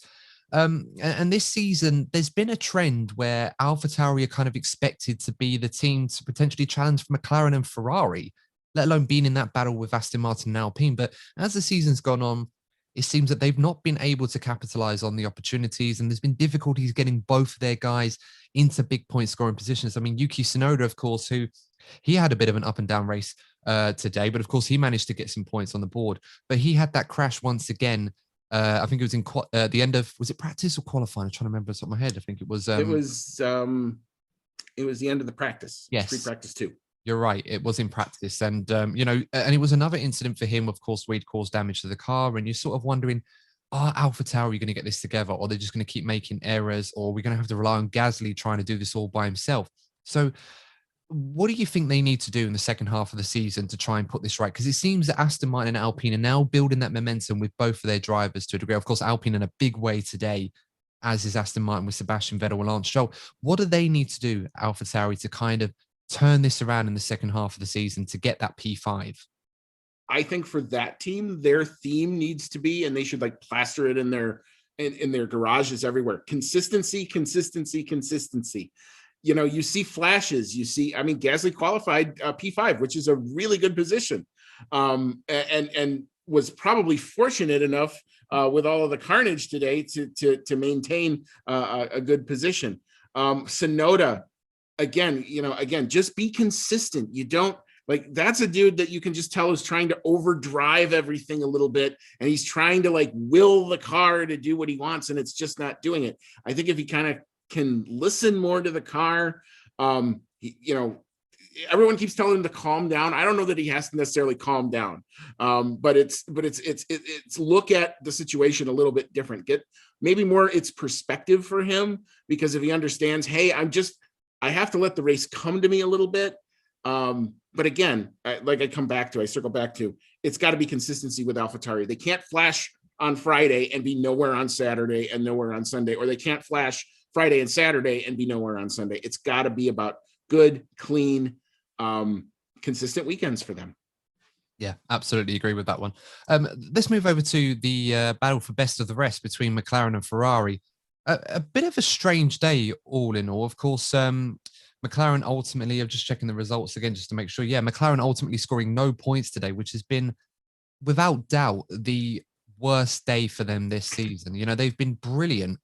And this season, there's been a trend where AlphaTauri are kind of expected to be the team to potentially challenge McLaren and Ferrari, let alone being in that battle with Aston Martin and Alpine. But as the season's gone on, it seems that they've not been able to capitalize on the opportunities, and there's been difficulties getting both of their guys into big point scoring positions. I mean, Yuki Tsunoda, of course, he had a bit of an up and down race today, but of course he managed to get some points on the board. But he had that crash once again. I think it was in the end of, was it practice or qualifying? I'm trying to remember off the top of my head. I think it was. It was the end of the practice. Yes, pre-practice too. You're right. It was in practice. And, and it was another incident for him, of course, where he'd caused damage to the car. And you're sort of wondering, are AlphaTauri going to get this together? Or they're just going to keep making errors? Or we're going to have to rely on Gasly trying to do this all by himself? So what do you think they need to do in the second half of the season to try and put this right? Because it seems that Aston Martin and Alpine are now building that momentum with both of their drivers to a degree. Of course, Alpine in a big way today, as is Aston Martin with Sebastian Vettel and Lance Stroll. What do they need to do, AlphaTauri, to kind of turn this around in the second half of the season to get that P5? I think for that team, their theme needs to be, and they should like plaster it in their garages everywhere. Consistency, consistency, consistency. You know, you see flashes, Gasly qualified P5, which is a really good position. And was probably fortunate enough with all of the carnage today to maintain a good position. Sonoda, again, just be consistent. You don't, like, that's a dude that you can just tell is trying to overdrive everything a little bit. And he's trying to like will the car to do what he wants. And it's just not doing it. I think if he kind of can listen more to the car, everyone keeps telling him to calm down. I don't know that he has to necessarily calm down. But it's look at the situation a little bit different. Get maybe more its perspective for him, because if he understands, hey, I have to let the race come to me a little bit. But again, I circle back to, it's got to be consistency with AlphaTauri. They can't flash on Friday and be nowhere on Saturday and nowhere on Sunday, or they can't flash Friday and Saturday and be nowhere on Sunday. It's got to be about good, clean, consistent weekends for them. Yeah, absolutely agree with that one. Let's move over to the battle for best of the rest between McLaren and Ferrari. A bit of a strange day, all in all. Of course, McLaren ultimately, I'm just checking the results again just to make sure. Yeah, McLaren ultimately scoring no points today, which has been, without doubt, the worst day for them this season. You know, they've been brilliant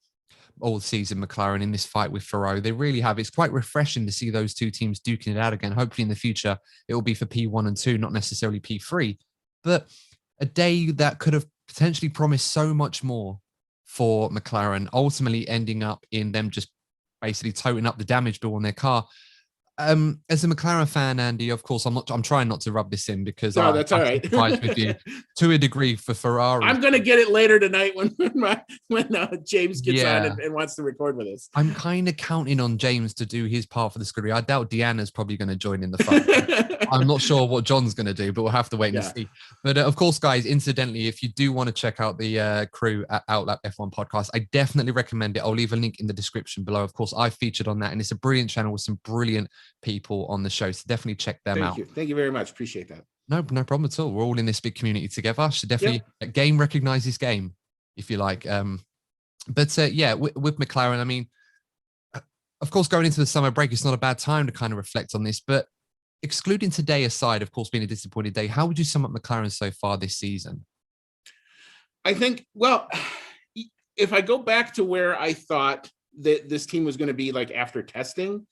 all season, McLaren, in this fight with Ferrari. They really have. It's quite refreshing to see those two teams duking it out again. Hopefully in the future, it will be for P1 and 2, not necessarily P3. But a day that could have potentially promised so much more for McLaren, ultimately ending up in them just basically toting up the damage bill on their car. As a McLaren fan, Andy, of course, I'm trying not to rub this in because that's all right. I'm with you to a degree for Ferrari. I'm going to get it later tonight when James gets on and wants to record with us. I'm kind of counting on James to do his part for the script. I doubt Deanna's probably going to join in the fun. I'm not sure what John's going to do, but we'll have to wait and see. But of course, guys, incidentally, if you do want to check out the crew at Outlet F1 Podcast, I definitely recommend it. I'll leave a link in the description below. Of course, I featured on that, and it's a brilliant channel with some brilliant people on the show, so definitely check them out. Thank you very much. Appreciate that. No problem at all. We're all in this big community together. So definitely game recognizes game, if you like. But with McLaren, I mean, of course, going into the summer break, it's not a bad time to kind of reflect on this. But excluding today aside, of course, being a disappointing day, how would you sum up McLaren so far this season? I think, well, if I go back to where I thought that this team was going to be like after testing,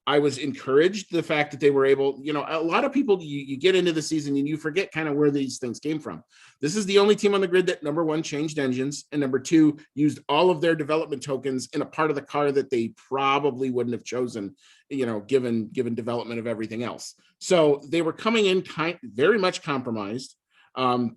I was encouraged the fact that they were able, a lot of people, you get into the season and you forget kind of where these things came from. This is the only team on the grid that, number one, changed engines, and number two, used all of their development tokens in a part of the car that they probably wouldn't have chosen, given development of everything else. So they were coming in very much compromised.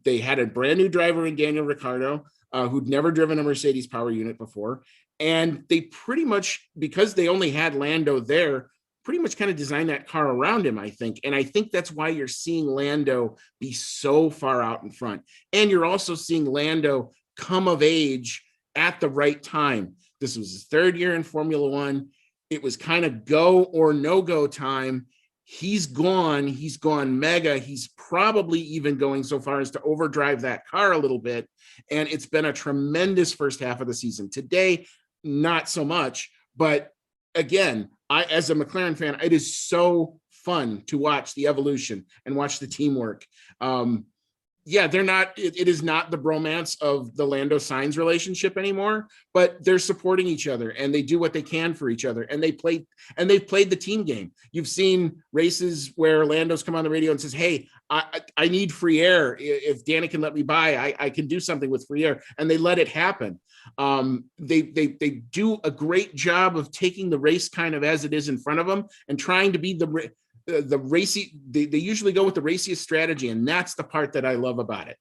They had a brand new driver in Daniel Ricciardo, who'd never driven a Mercedes power unit before. And they pretty much, because they only had Lando there, pretty much kind of designed that car around him, I think. And I think that's why you're seeing Lando be so far out in front. And you're also seeing Lando come of age at the right time. This was his third year in Formula One. It was kind of go or no go time. He's gone mega. He's probably even going so far as to overdrive that car a little bit. And it's been a tremendous first half of the season. Today, not so much, but again, as a McLaren fan, it is so fun to watch the evolution and watch the teamwork. It is not the bromance of the Lando Sainz relationship anymore, but they're supporting each other and they do what they can for each other. And they've played the team game. You've seen races where Lando's come on the radio and says, hey, I need free air. If Danny can let me by, I can do something with free air. And they let it happen. They do a great job of taking the race kind of as it is in front of them and trying to be the racy. They usually go with the raciest strategy, and that's the part that I love about it.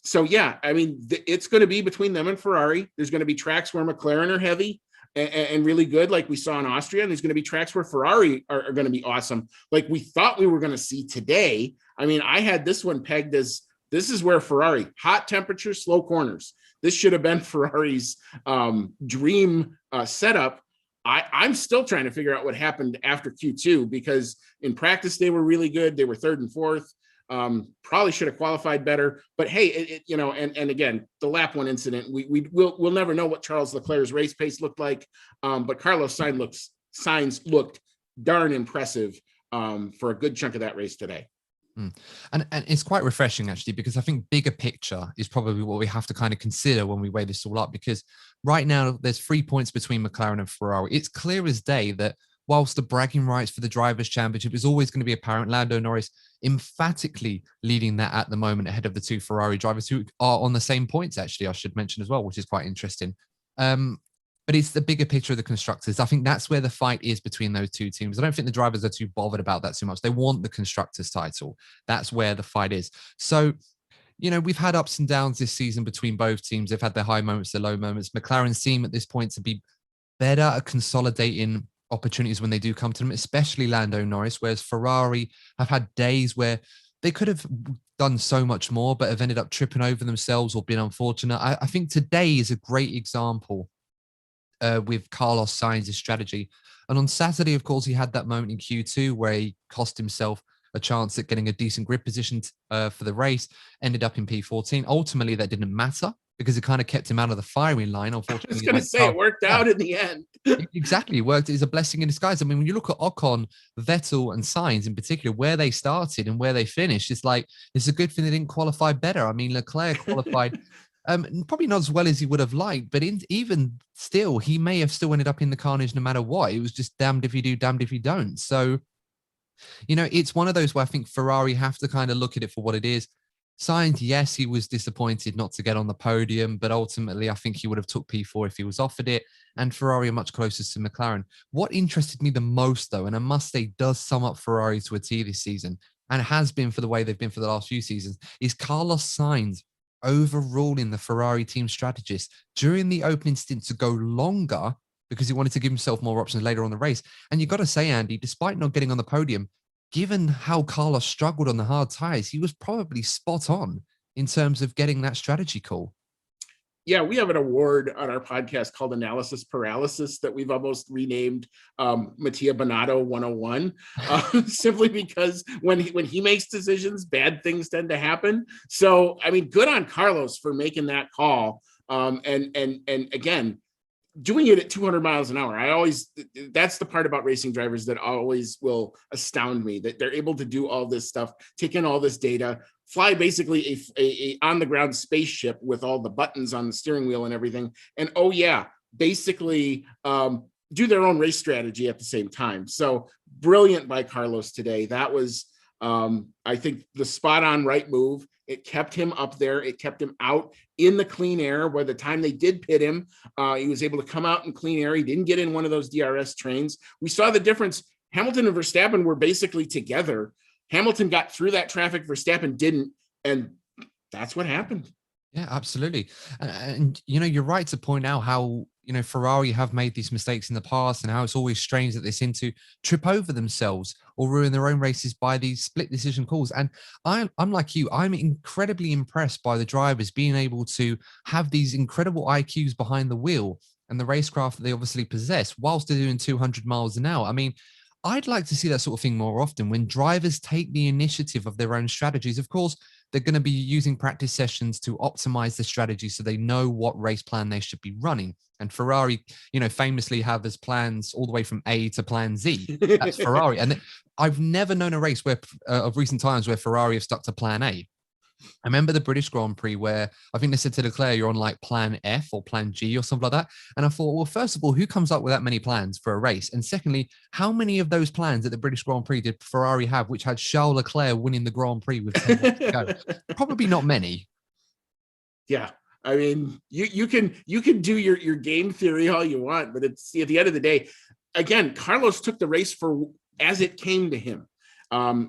It's going to be between them and Ferrari. There's going to be tracks where McLaren are heavy. and really good, like we saw in Austria. And there's going to be tracks where Ferrari are going to be awesome, like we thought we were going to see today. I mean, I had this one pegged as this is where Ferrari, hot temperatures, slow corners. This should have been Ferrari's dream setup. I'm still trying to figure out what happened after Q2, because in practice they were really good. They were third and fourth. Probably should have qualified better. But hey, and again, the lap one incident, we'll never know what Charles Leclerc's race pace looked like. But Carlos Sainz looked darn impressive for a good chunk of that race today. And it's quite refreshing, actually, because I think bigger picture is probably what we have to kind of consider when we weigh this all up, because right now there's 3 points between McLaren and Ferrari. It's clear as day that whilst the bragging rights for the Drivers' Championship is always going to be apparent, Lando Norris emphatically leading that at the moment ahead of the two Ferrari drivers who are on the same points, actually, I should mention as well, which is quite interesting. But it's the bigger picture of the constructors. I think that's where the fight is between those two teams. I don't think the drivers are too bothered about that too much. They want the constructors title. That's where the fight is. So, we've had ups and downs this season between both teams. They've had their high moments, their low moments. McLaren seem at this point to be better at consolidating opportunities when they do come to them, especially Lando Norris, whereas Ferrari have had days where they could have done so much more, but have ended up tripping over themselves or been unfortunate. I think today is a great example with Carlos Sainz's strategy. And on Saturday, of course, he had that moment in Q2 where he cost himself a chance at getting a decent grid position for the race, ended up in P14. Ultimately, that didn't matter because it kind of kept him out of the firing line. Unfortunately, I was going to say it worked out in the end. Exactly. It worked. It's a blessing in disguise. I mean, when you look at Ocon, Vettel and Sainz in particular, where they started and where they finished, it's like, it's a good thing they didn't qualify better. I mean, Leclerc qualified probably not as well as he would have liked, but even still, he may have still ended up in the carnage no matter what. It was just damned if you do, damned if you don't. So, it's one of those where I think Ferrari have to kind of look at it for what it is. Sainz, yes, he was disappointed not to get on the podium, but ultimately I think he would have took P4 if he was offered it, and Ferrari are much closer to McLaren. What interested me the most, though, and I must say does sum up Ferrari to a T this season, and it has been for the way they've been for the last few seasons, is Carlos Sainz overruling the Ferrari team strategist during the opening stint to go longer because he wanted to give himself more options later on the race. And you got to say, Andy, despite not getting on the podium, given how Carlos struggled on the hard tires, he was probably spot on in terms of getting that strategy call. Yeah, we have an award on our podcast called Analysis Paralysis that we've almost renamed Mattia Bonato 101, simply because when he makes decisions, bad things tend to happen. So, I mean, good on Carlos for making that call. And again, doing it at 200 miles an hour. That's the part about racing drivers that always will astound me, that they're able to do all this stuff, take in all this data, fly basically a on the ground spaceship with all the buttons on the steering wheel and everything. And basically do their own race strategy at the same time. So brilliant by Carlos today. That was, I think, the spot on right move. It kept him up there. It kept him out in the clean air. By the time they did pit him, he was able to come out in clean air. He didn't get in one of those DRS trains. We saw the difference. Hamilton and Verstappen were basically together. Hamilton got through that traffic. Verstappen didn't. And that's what happened. Yeah, absolutely. And you're right to point out how, Ferrari have made these mistakes in the past and how it's always strange that they seem to trip over themselves or ruin their own races by these split decision calls. And I'm like you, I'm incredibly impressed by the drivers being able to have these incredible IQs behind the wheel and the racecraft that they obviously possess whilst they're doing 200 miles an hour. I mean, I'd like to see that sort of thing more often when drivers take the initiative of their own strategies. Of course, they're going to be using practice sessions to optimize the strategy so they know what race plan they should be running. And Ferrari, famously have as plans all the way from A to plan Z. That's Ferrari. And I've never known a race where of recent times where Ferrari have stuck to plan A. I remember the British Grand Prix where I think they said to Leclerc, you're on like plan F or plan G or something like that. And I thought, well, first of all, who comes up with that many plans for a race? And secondly, how many of those plans at the British Grand Prix did Ferrari have, which had Charles Leclerc winning the Grand Prix with 10 minutes to go? Probably not many. Yeah. I mean, you can do your game theory all you want, but it's at the end of the day, again, Carlos took the race for as it came to him.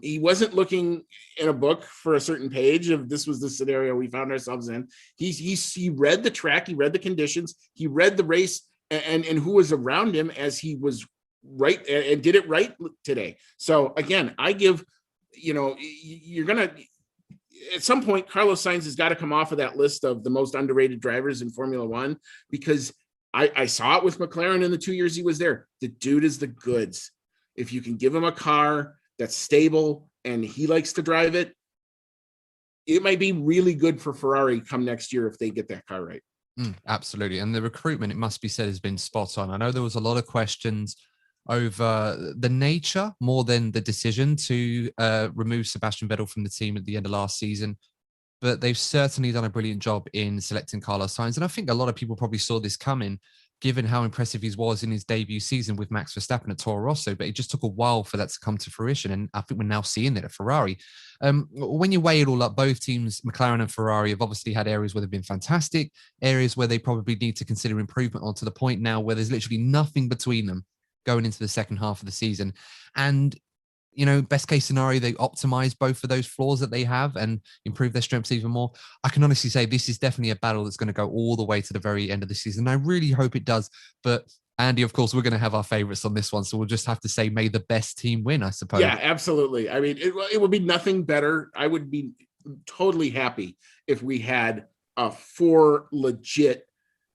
He wasn't looking in a book for a certain page of this was the scenario we found ourselves in. He read the track, he read the conditions, he read the race and who was around him as he was right and did it right today. So again, I give, you're going to, at some point, Carlos Sainz has got to come off of that list of the most underrated drivers in Formula One, because I saw it with McLaren in the 2 years he was there. The dude is the goods. If you can give him a car that's stable and he likes to drive it, it might be really good for Ferrari come next year if they get that car right. Absolutely. And the recruitment, it must be said, has been spot on. I know there was a lot of questions over the nature more than the decision to remove Sebastian Vettel from the team at the end of last season. But they've certainly done a brilliant job in selecting Carlos Sainz. And I think a lot of people probably saw this coming, given how impressive he was in his debut season with Max Verstappen at Toro Rosso. But it just took a while for that to come to fruition. And I think we're now seeing it at Ferrari. When you weigh it all up, both teams, McLaren and Ferrari, have obviously had areas where they've been fantastic, areas where they probably need to consider improvement on, to the point now where there's literally nothing between them going into the second half of the season. And best case scenario, they optimize both of those flaws that they have and improve their strengths even more. I can honestly say this is definitely a battle that's going to go all the way to the very end of the season. I really hope it does. But Andy, of course, we're going to have our favorites on this one. So we'll just have to say, may the best team win, I suppose. Yeah, absolutely. I mean, it would be nothing better. I would be totally happy if we had 4 legit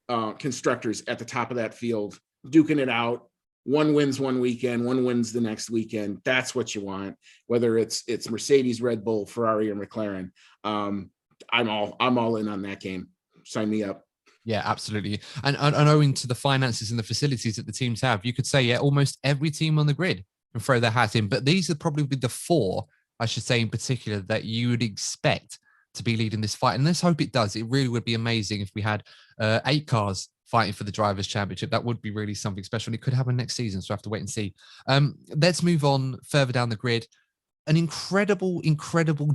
constructors at the top of that field, duking it out. One wins one weekend, one wins the next weekend. That's what you want. Whether it's Mercedes, Red Bull, Ferrari, or McLaren. I'm all in on that game. Sign me up. Yeah, absolutely. And owing to the finances and the facilities that the teams have, you could say, yeah, almost every team on the grid can throw their hat in. But these are probably the 4, I should say, in particular, that you would expect to be leading this fight. And let's hope it does. It really would be amazing if we had 8 cars fighting for the Drivers' Championship. That would be really something special. It could happen next season, so I have to wait and see. Let's move on further down the grid. An incredible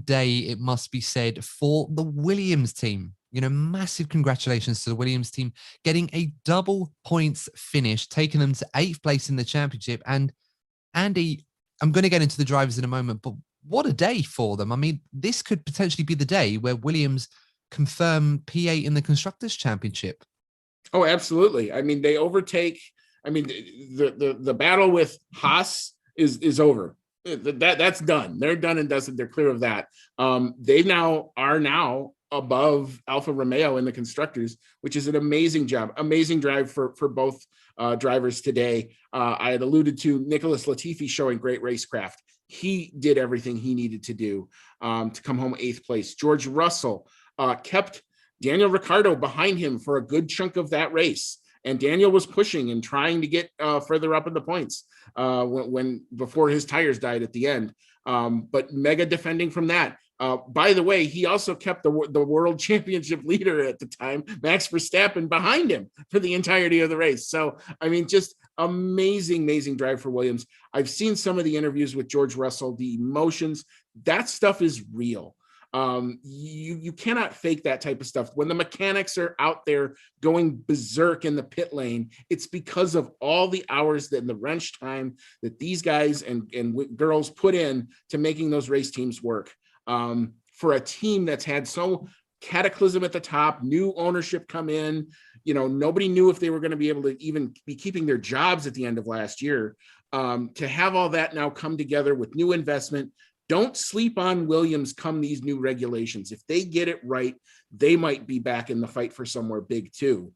day, it must be said, for the Williams team. Massive congratulations to the Williams team, getting a double points finish, taking them to 8th place in the championship. And Andy, I'm going to get into the drivers in a moment, but what a day for them. I mean, this could potentially be the day where Williams confirm P8 in the Constructors' Championship. Oh, absolutely. I mean, they overtake. I mean, the battle with Haas is over. That's done. They're done and dusted. They're clear of that. They are now above Alfa Romeo in the constructors, which is an amazing job, amazing drive for both drivers today. I had alluded to Nicholas Latifi showing great racecraft. He did everything he needed to do to come home 8th place. George Russell kept Daniel Ricciardo behind him for a good chunk of that race. And Daniel was pushing and trying to get further up in the points before his tires died at the end. But mega defending from that. By the way, he also kept the world championship leader at the time, Max Verstappen, behind him for the entirety of the race. So, I mean, just amazing drive for Williams. I've seen some of the interviews with George Russell, the emotions, that stuff is real. You cannot fake that type of stuff. When the mechanics are out there going berserk in the pit lane, it's because of all the hours and the wrench time that these guys and girls put in to making those race teams work. For a team that's had so cataclysm at the top, new ownership come in, nobody knew if they were going to be able to even be keeping their jobs at the end of last year. To have all that now come together with new investment. Don't sleep on Williams come these new regulations. If they get it right, they might be back in the fight for somewhere big too.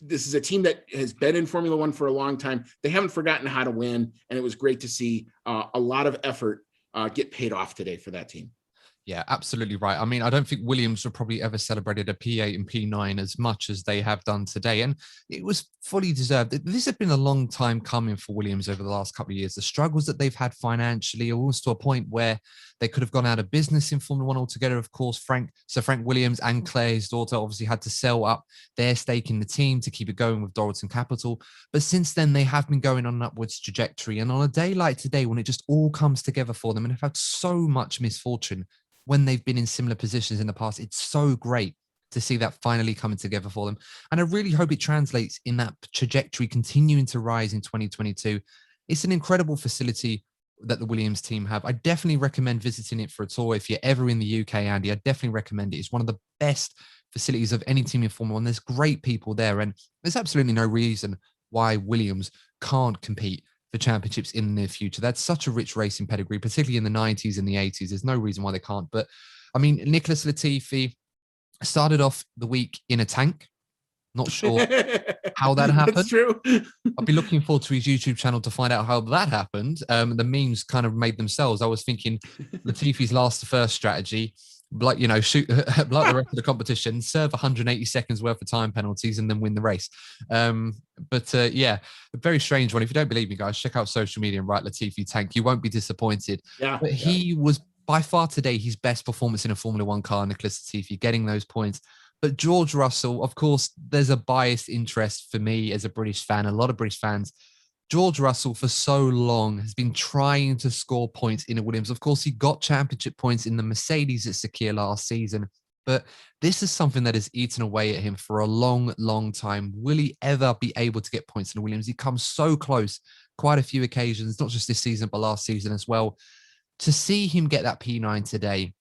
This is a team that has been in Formula One for a long time. They haven't forgotten how to win, and it was great to see a lot of effort get paid off today for that team. Yeah, absolutely right. I mean, I don't think Williams have probably ever celebrated a P8 and P9 as much as they have done today. And it was fully deserved. This has been a long time coming for Williams over the last couple of years. The struggles that they've had financially, almost to a point where they could have gone out of business in Formula One altogether. Of course, Frank Williams and Claire, his daughter, obviously had to sell up their stake in the team to keep it going with Doralton Capital. But since then, they have been going on an upwards trajectory. And on a day like today, when it just all comes together for them, and have had so much misfortune when they've been in similar positions in the past, it's so great to see that finally coming together for them. And I really hope it translates in that trajectory continuing to rise in 2022. It's an incredible facility that the Williams team have. I definitely recommend visiting it for a tour. If you're ever in the UK, Andy, I definitely recommend it. It's one of the best facilities of any team in Formula One. There's great people there, and there's absolutely no reason why Williams can't compete for championships in the near future. That's such a rich racing pedigree, particularly in the 90s and the 80s. There's no reason why they can't. But I mean, Nicholas Latifi started off the week in a tank. Not sure how that happened. That's true. I'll be looking forward to his YouTube channel to find out how that happened. The memes kind of made themselves. I was thinking Latifi's first strategy, like, shoot like the rest of the competition, serve 180 seconds worth of time penalties and then win the race. Yeah, a very strange one. If you don't believe me, guys, check out social media and write Latifi tank. You won't be disappointed. Yeah. But he was by far today his best performance in a Formula One car, Nicholas Latifi, getting those points. But George Russell, of course, there's a biased interest for me as a British fan, a lot of British fans. George Russell, for so long, has been trying to score points in a Williams. Of course, he got championship points in the Mercedes at Sakir last season, but this is something that has eaten away at him for a long, long time. Will he ever be able to get points in a Williams? He comes so close, quite a few occasions, not just this season, but last season as well. To see him get that P9 today,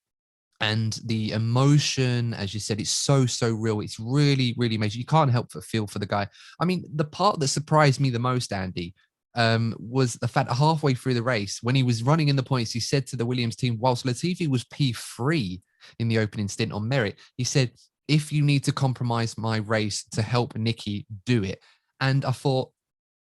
and the emotion, as you said, it's so, so real. It's really, really major. You can't help but feel for the guy. I mean, the part that surprised me the most, Andy, was the fact that halfway through the race, when he was running in the points, he said to the Williams team, whilst Latifi was P3 in the opening stint on merit, he said, if you need to compromise my race to help Nicky, do it. And I thought,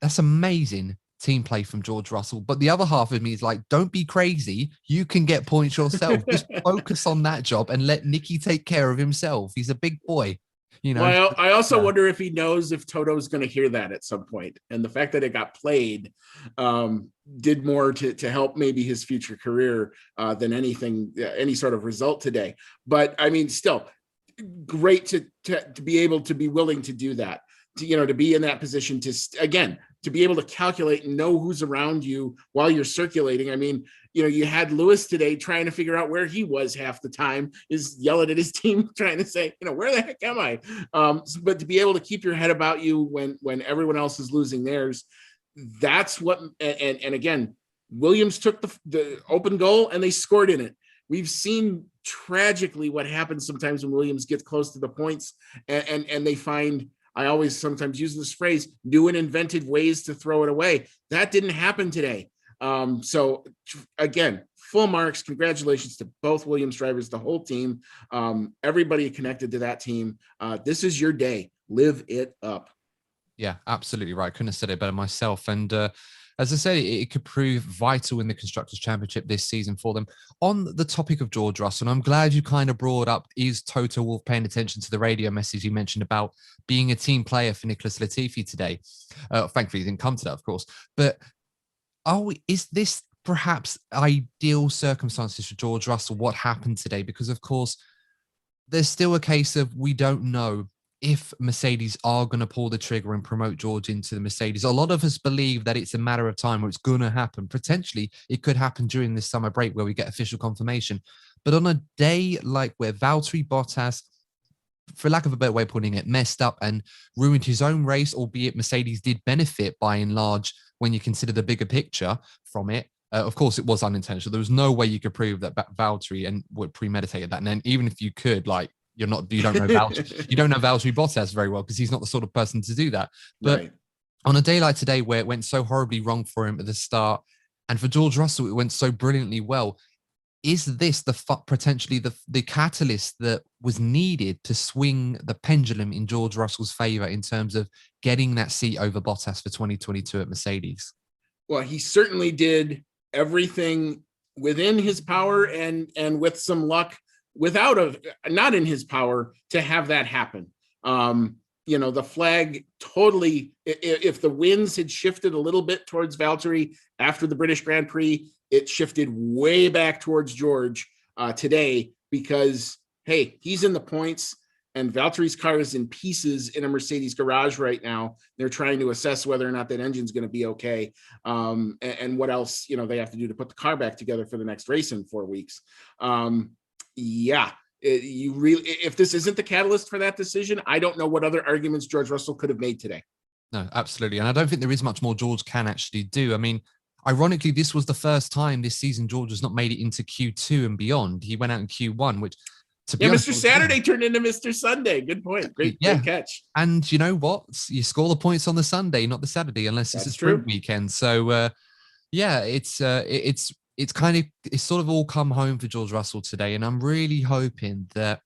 that's amazing team play from George Russell. But the other half of me is like, don't be crazy. You can get points yourself. Just focus on that job and let Nicky take care of himself. He's a big boy, Well, I also wonder if he knows if Toto's going to hear that at some point. And the fact that it got played did more to help maybe his future career than anything, any sort of result today. But I mean, still great to be able to be willing to do that. To be in that position to be able to calculate and know who's around you while you're circulating. I mean, you had Lewis today trying to figure out where he was half the time, is yelling at his team, trying to say, where the heck am I? But to be able to keep your head about you when everyone else is losing theirs, that's what, and again, Williams took the open goal and they scored in it. We've seen tragically what happens sometimes when Williams gets close to the points and they find, I always sometimes use this phrase, new and inventive ways to throw it away. That didn't happen today. So again, full marks. Congratulations to both Williams drivers, the whole team, everybody connected to that team. This is your day. Live it up. Yeah, absolutely right. Couldn't have said it better myself. And as I said, it could prove vital in the Constructors' Championship this season for them. On the topic of George Russell, and I'm glad you kind of brought up, is Toto Wolff paying attention to the radio message you mentioned about being a team player for Nicholas Latifi today? Thankfully, he didn't come to that, of course. But is this perhaps ideal circumstances for George Russell, what happened today? Because, of course, there's still a case of we don't know if Mercedes are going to pull the trigger and promote George into the Mercedes. A lot of us believe that it's a matter of time where it's going to happen. Potentially, it could happen during this summer break where we get official confirmation. But on a day like where Valtteri Bottas, for lack of a better way of putting it, messed up and ruined his own race, albeit Mercedes did benefit by and large when you consider the bigger picture from it. Of course, it was unintentional. There was no way you could prove that Valtteri and would premeditated that. And then even if you could, like, you don't know Valtteri Bottas very well because he's not the sort of person to do that. But right. On a day like today where it went so horribly wrong for him at the start, and for George Russell, it went so brilliantly well. Is this potentially the catalyst that was needed to swing the pendulum in George Russell's favor in terms of getting that seat over Bottas for 2022 at Mercedes? Well, he certainly did everything within his power and with some luck, not in his power to have that happen. The flag totally, if the winds had shifted a little bit towards Valtteri after the British Grand Prix, it shifted way back towards George today because, hey, he's in the points and Valtteri's car is in pieces in a Mercedes garage right now. They're trying to assess whether or not that engine's going to be okay. And what else, they have to do to put the car back together for the next race in 4 weeks. If this isn't the catalyst for that decision, I don't know what other arguments George Russell could have made today. No, absolutely. And I don't think there is much more George can actually do. I mean, Ironically, this was the first time this season George has not made it into Q2 and beyond. He went out in Q1, which, to be honest, Mr. Saturday turned into Mr. Sunday. Good point. Great catch. And you know what? You score the points on the Sunday, not the Saturday, unless it's a sprint weekend. So it's sort of all come home for George Russell today, and I'm really hoping that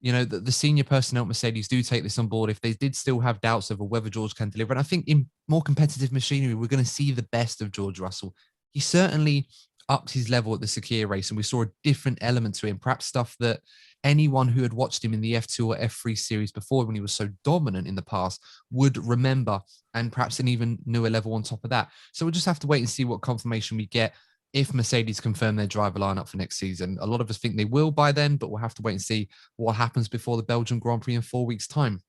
the senior personnel at Mercedes do take this on board if they did still have doubts over whether George can deliver. And I think in more competitive machinery, we're going to see the best of George Russell. He certainly upped his level at the Sakir race, and we saw a different element to him, perhaps stuff that anyone who had watched him in the F2 or F3 series before, when he was so dominant in the past, would remember, and perhaps an even newer level on top of that. So we'll just have to wait and see what confirmation we get if Mercedes confirm their driver lineup for next season. A lot of us think they will by then, but we'll have to wait and see what happens before the Belgian Grand Prix in 4 weeks' time.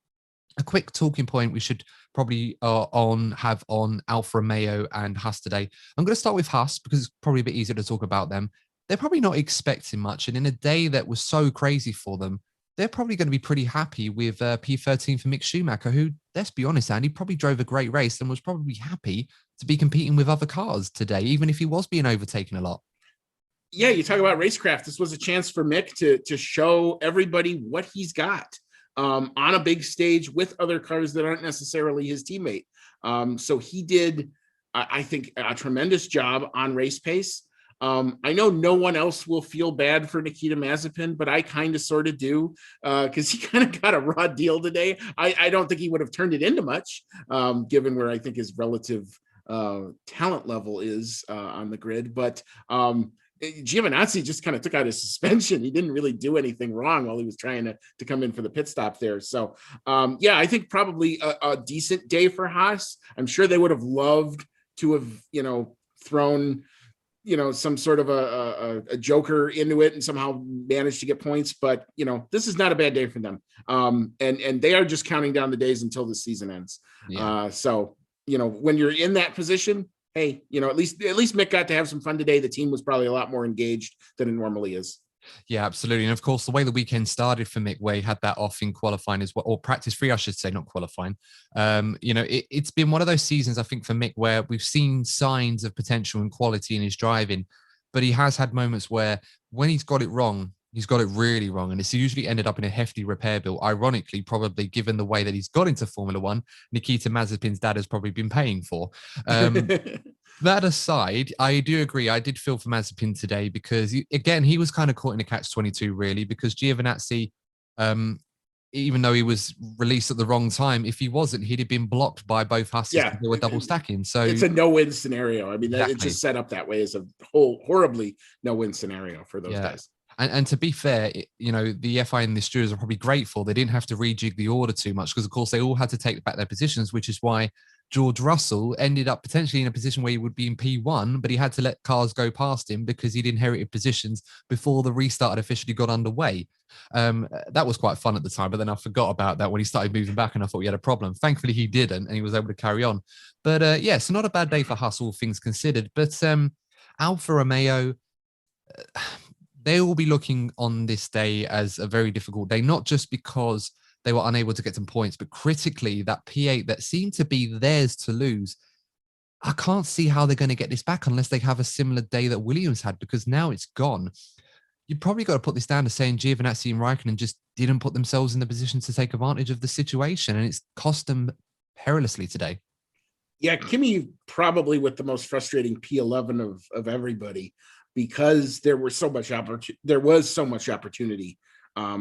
A quick talking point we should probably have on Alfa Romeo and Haas today. I'm going to start with Haas because it's probably a bit easier to talk about them. They're probably not expecting much, and in a day that was so crazy for them, they're probably going to be pretty happy with P13 for Mick Schumacher, who, let's be honest, Andy, probably drove a great race and was probably happy to be competing with other cars today, even if he was being overtaken a lot. Yeah, you talk about racecraft. This was a chance for Mick to show everybody what he's got on a big stage with other cars that aren't necessarily his teammate. So he did, I think, a tremendous job on race pace. I know no one else will feel bad for Nikita Mazepin, but I kind of sort of do because he kind of got a raw deal today. I don't think he would have turned it into much, given where I think his relative talent level is on the grid. But Giovinazzi just kind of took out his suspension. He didn't really do anything wrong while he was trying to come in for the pit stop there. So, I think probably a decent day for Haas. I'm sure they would have loved to have, thrown some sort of a joker into it and somehow managed to get points. But, this is not a bad day for them. And they are just counting down the days until the season ends. Yeah. When you're in that position, hey, at least Mick got to have some fun today. The team was probably a lot more engaged than it normally is. Yeah, absolutely. And of course, the way the weekend started for Mick, where he had that off in qualifying as well, or practice free, I should say, not qualifying. It's been one of those seasons, I think, for Mick, where we've seen signs of potential and quality in his driving, but he has had moments where when he's got it wrong, he's got it really wrong. And it's usually ended up in a hefty repair bill. Ironically, probably given the way that he's got into Formula One, Nikita Mazepin's dad has probably been paying for. That aside, I do agree. I did feel for Mazepin today because, he was kind of caught in a catch-22, really, because Giovinazzi, even though he was released at the wrong time, if he wasn't, he'd have been blocked by both Haas. Yeah, they were double stacking. So it's a no-win scenario. I mean, exactly. It's just set up that way as a whole horribly no-win scenario for those guys. And to be fair, the FI and the stewards are probably grateful they didn't have to rejig the order too much because, of course, they all had to take back their positions, which is why George Russell ended up potentially in a position where he would be in P1, but he had to let cars go past him because he'd inherited positions before the restart had officially got underway. That was quite fun at the time, but then I forgot about that when he started moving back and I thought he had a problem. Thankfully, he didn't, and he was able to carry on. But so not a bad day for Haas, all things considered. But Alfa Romeo, they will be looking on this day as a very difficult day, not just because they were unable to get some points, but critically, that P8 that seemed to be theirs to lose, I can't see how they're going to get this back unless they have a similar day that Williams had, because now it's gone. You probably got to put this down to saying Giovinazzi and Raikkonen just didn't put themselves in the position to take advantage of the situation, and it's cost them perilously today. Yeah, Kimi probably with the most frustrating P11 of everybody, because there was so much opportunity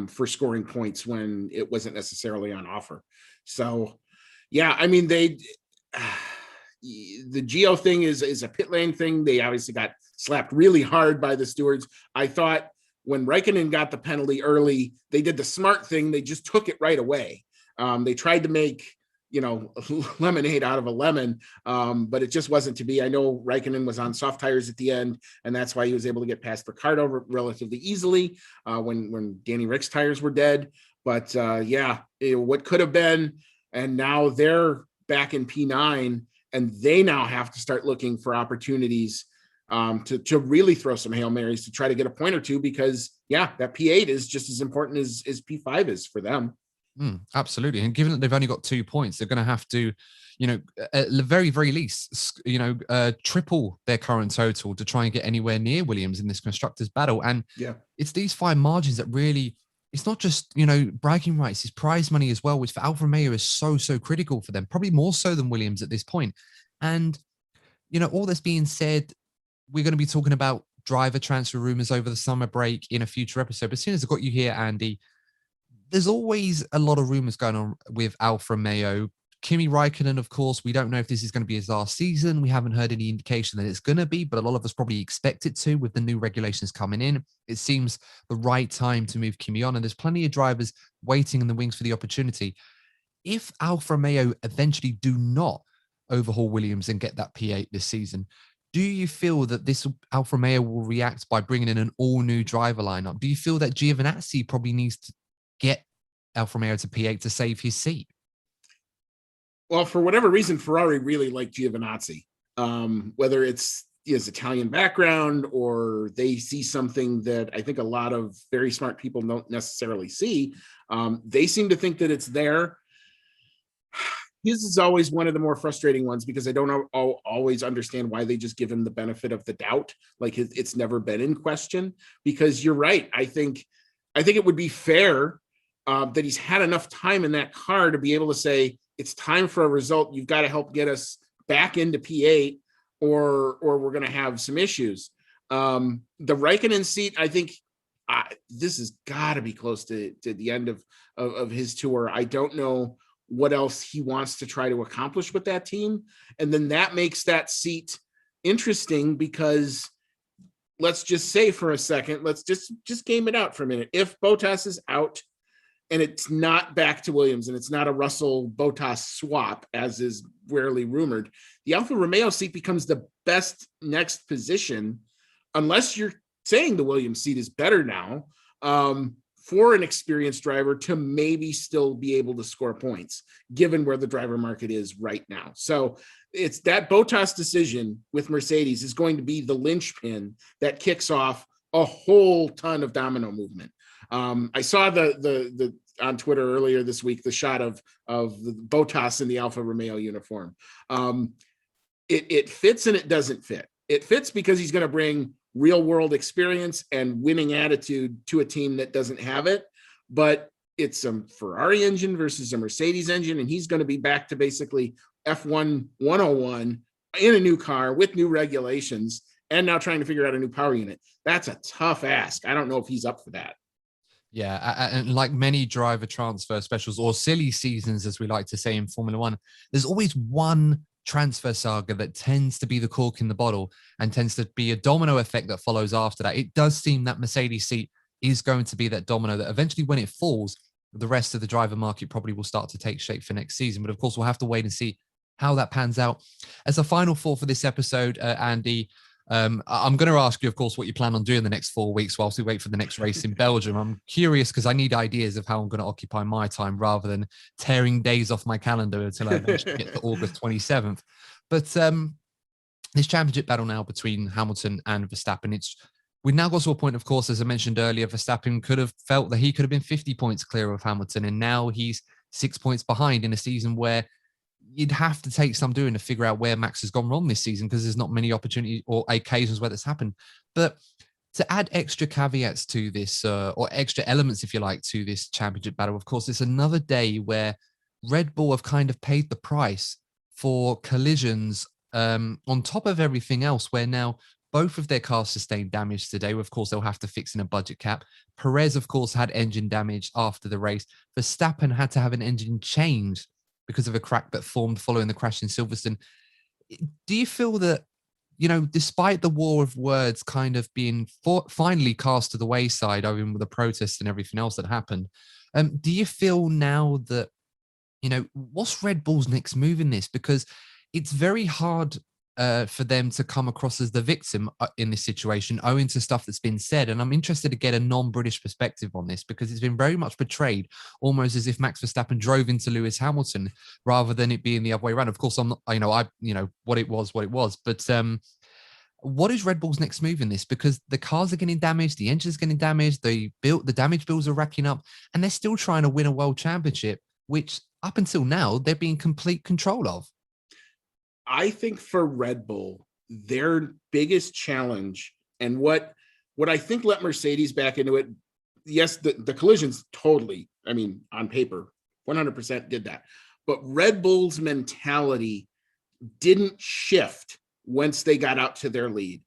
for scoring points when it wasn't necessarily on offer. So, yeah, I mean, the Gio thing is a pit lane thing. They obviously got slapped really hard by the stewards. I thought when Raikkonen got the penalty early, they did the smart thing. They just took it right away. They tried to make lemonade out of a lemon, but it just wasn't to be. I know Raikkonen was on soft tires at the end, and that's why he was able to get past Ricciardo relatively easily when Danny Rick's tires were dead. But what could have been, and now they're back in P9, and they now have to start looking for opportunities to really throw some Hail Marys to try to get a point or two, because that P8 is just as important as P5 is for them. Absolutely. And given that they've only got 2 points, they're going to have to, at the very, very least, triple their current total to try and get anywhere near Williams in this constructors battle. And it's these fine margins that really, it's not just, bragging rights, it's prize money as well, which for Alfa Romeo is so, so critical for them, probably more so than Williams at this point. And, all that's being said, we're going to be talking about driver transfer rumors over the summer break in a future episode. But as soon as I got you here, Andy, there's always a lot of rumors going on with Alfa Romeo. Kimi Räikkönen, of course, we don't know if this is going to be his last season. We haven't heard any indication that it's going to be, but a lot of us probably expect it to with the new regulations coming in. It seems the right time to move Kimi on, and there's plenty of drivers waiting in the wings for the opportunity. If Alfa Romeo eventually do not overhaul Williams and get that P8 this season, do you feel that this Alfa Romeo will react by bringing in an all-new driver lineup? Do you feel that Giovinazzi probably needs to get Alfa Romeo to P8 to save his seat? Well, for whatever reason, Ferrari really liked Giovinazzi, whether it's his Italian background or they see something that I think a lot of very smart people don't necessarily see. They seem to think that it's there. His is always one of the more frustrating ones because I don't always understand why they just give him the benefit of the doubt. Like it's never been in question, because you're right. I think it would be fair that he's had enough time in that car to be able to say, it's time for a result. You've got to help get us back into P8 or we're going to have some issues. The Raikkonen seat, I think this has got to be close to the end of his tour. I don't know what else he wants to try to accomplish with that team. And then that makes that seat interesting because let's just say for a second, let's just game it out for a minute. If Bottas is out and it's not back to Williams and it's not a Russell Bottas swap, as is rarely rumored, the Alfa Romeo seat becomes the best next position, unless you're saying the Williams seat is better now, for an experienced driver to maybe still be able to score points, given where the driver market is right now. So it's that Bottas decision with Mercedes is going to be the linchpin that kicks off a whole ton of domino movement. I saw the on Twitter earlier this week, the shot of the Bottas in the Alfa Romeo uniform. It fits and it doesn't fit. It fits because he's going to bring real world experience and winning attitude to a team that doesn't have it, but it's a Ferrari engine versus a Mercedes engine. And he's going to be back to basically F1 101 in a new car with new regulations and now trying to figure out a new power unit. That's a tough ask. I don't know if he's up for that. Yeah, and like many driver transfer specials or silly seasons, as we like to say in Formula One, there's always one transfer saga that tends to be the cork in the bottle and tends to be a domino effect that follows after that. It does seem that Mercedes seat is going to be that domino that eventually, when it falls, the rest of the driver market probably will start to take shape for next season. But of course, we'll have to wait and see how that pans out. As a final thought for this episode, Andy, I'm going to ask you, of course, what you plan on doing the next 4 weeks whilst we wait for the next race in Belgium. I'm curious because I need ideas of how I'm going to occupy my time rather than tearing days off my calendar until I eventually get to August 27th. But this championship battle now between Hamilton and Verstappen, we've now got to a point, of course, as I mentioned earlier, Verstappen could have felt that he could have been 50 points clear of Hamilton, and now he's 6 points behind in a season where you'd have to take some doing to figure out where Max has gone wrong this season, because there's not many opportunities or occasions where that's happened. But to add extra caveats to this, or extra elements, if you like, to this championship battle, of course, it's another day where Red Bull have kind of paid the price for collisions on top of everything else, where now both of their cars sustained damage today. Of course, they'll have to fix in a budget cap. Perez, of course, had engine damage after the race. Verstappen had to have an engine change because of a crack that formed following the crash in Silverstone. Do you feel that, despite the war of words kind of being finally cast to the wayside, even with the protests and everything else that happened, do you feel now that, what's Red Bull's next move in this? Because it's very hard for them to come across as the victim in this situation, owing to stuff that's been said. And I'm interested to get a non-British perspective on this, because it's been very much portrayed almost as if Max Verstappen drove into Lewis Hamilton rather than it being the other way around. Of course, I'm not, what it was. But What is Red Bull's next move in this? Because the cars are getting damaged, the engines are getting damaged, the damage bills are racking up, and they're still trying to win a world championship, which up until now, they're being complete control of. I think for Red Bull, their biggest challenge and what I think let Mercedes back into it, yes, the collisions totally, I mean, on paper, 100% did that. But Red Bull's mentality didn't shift once they got out to their lead.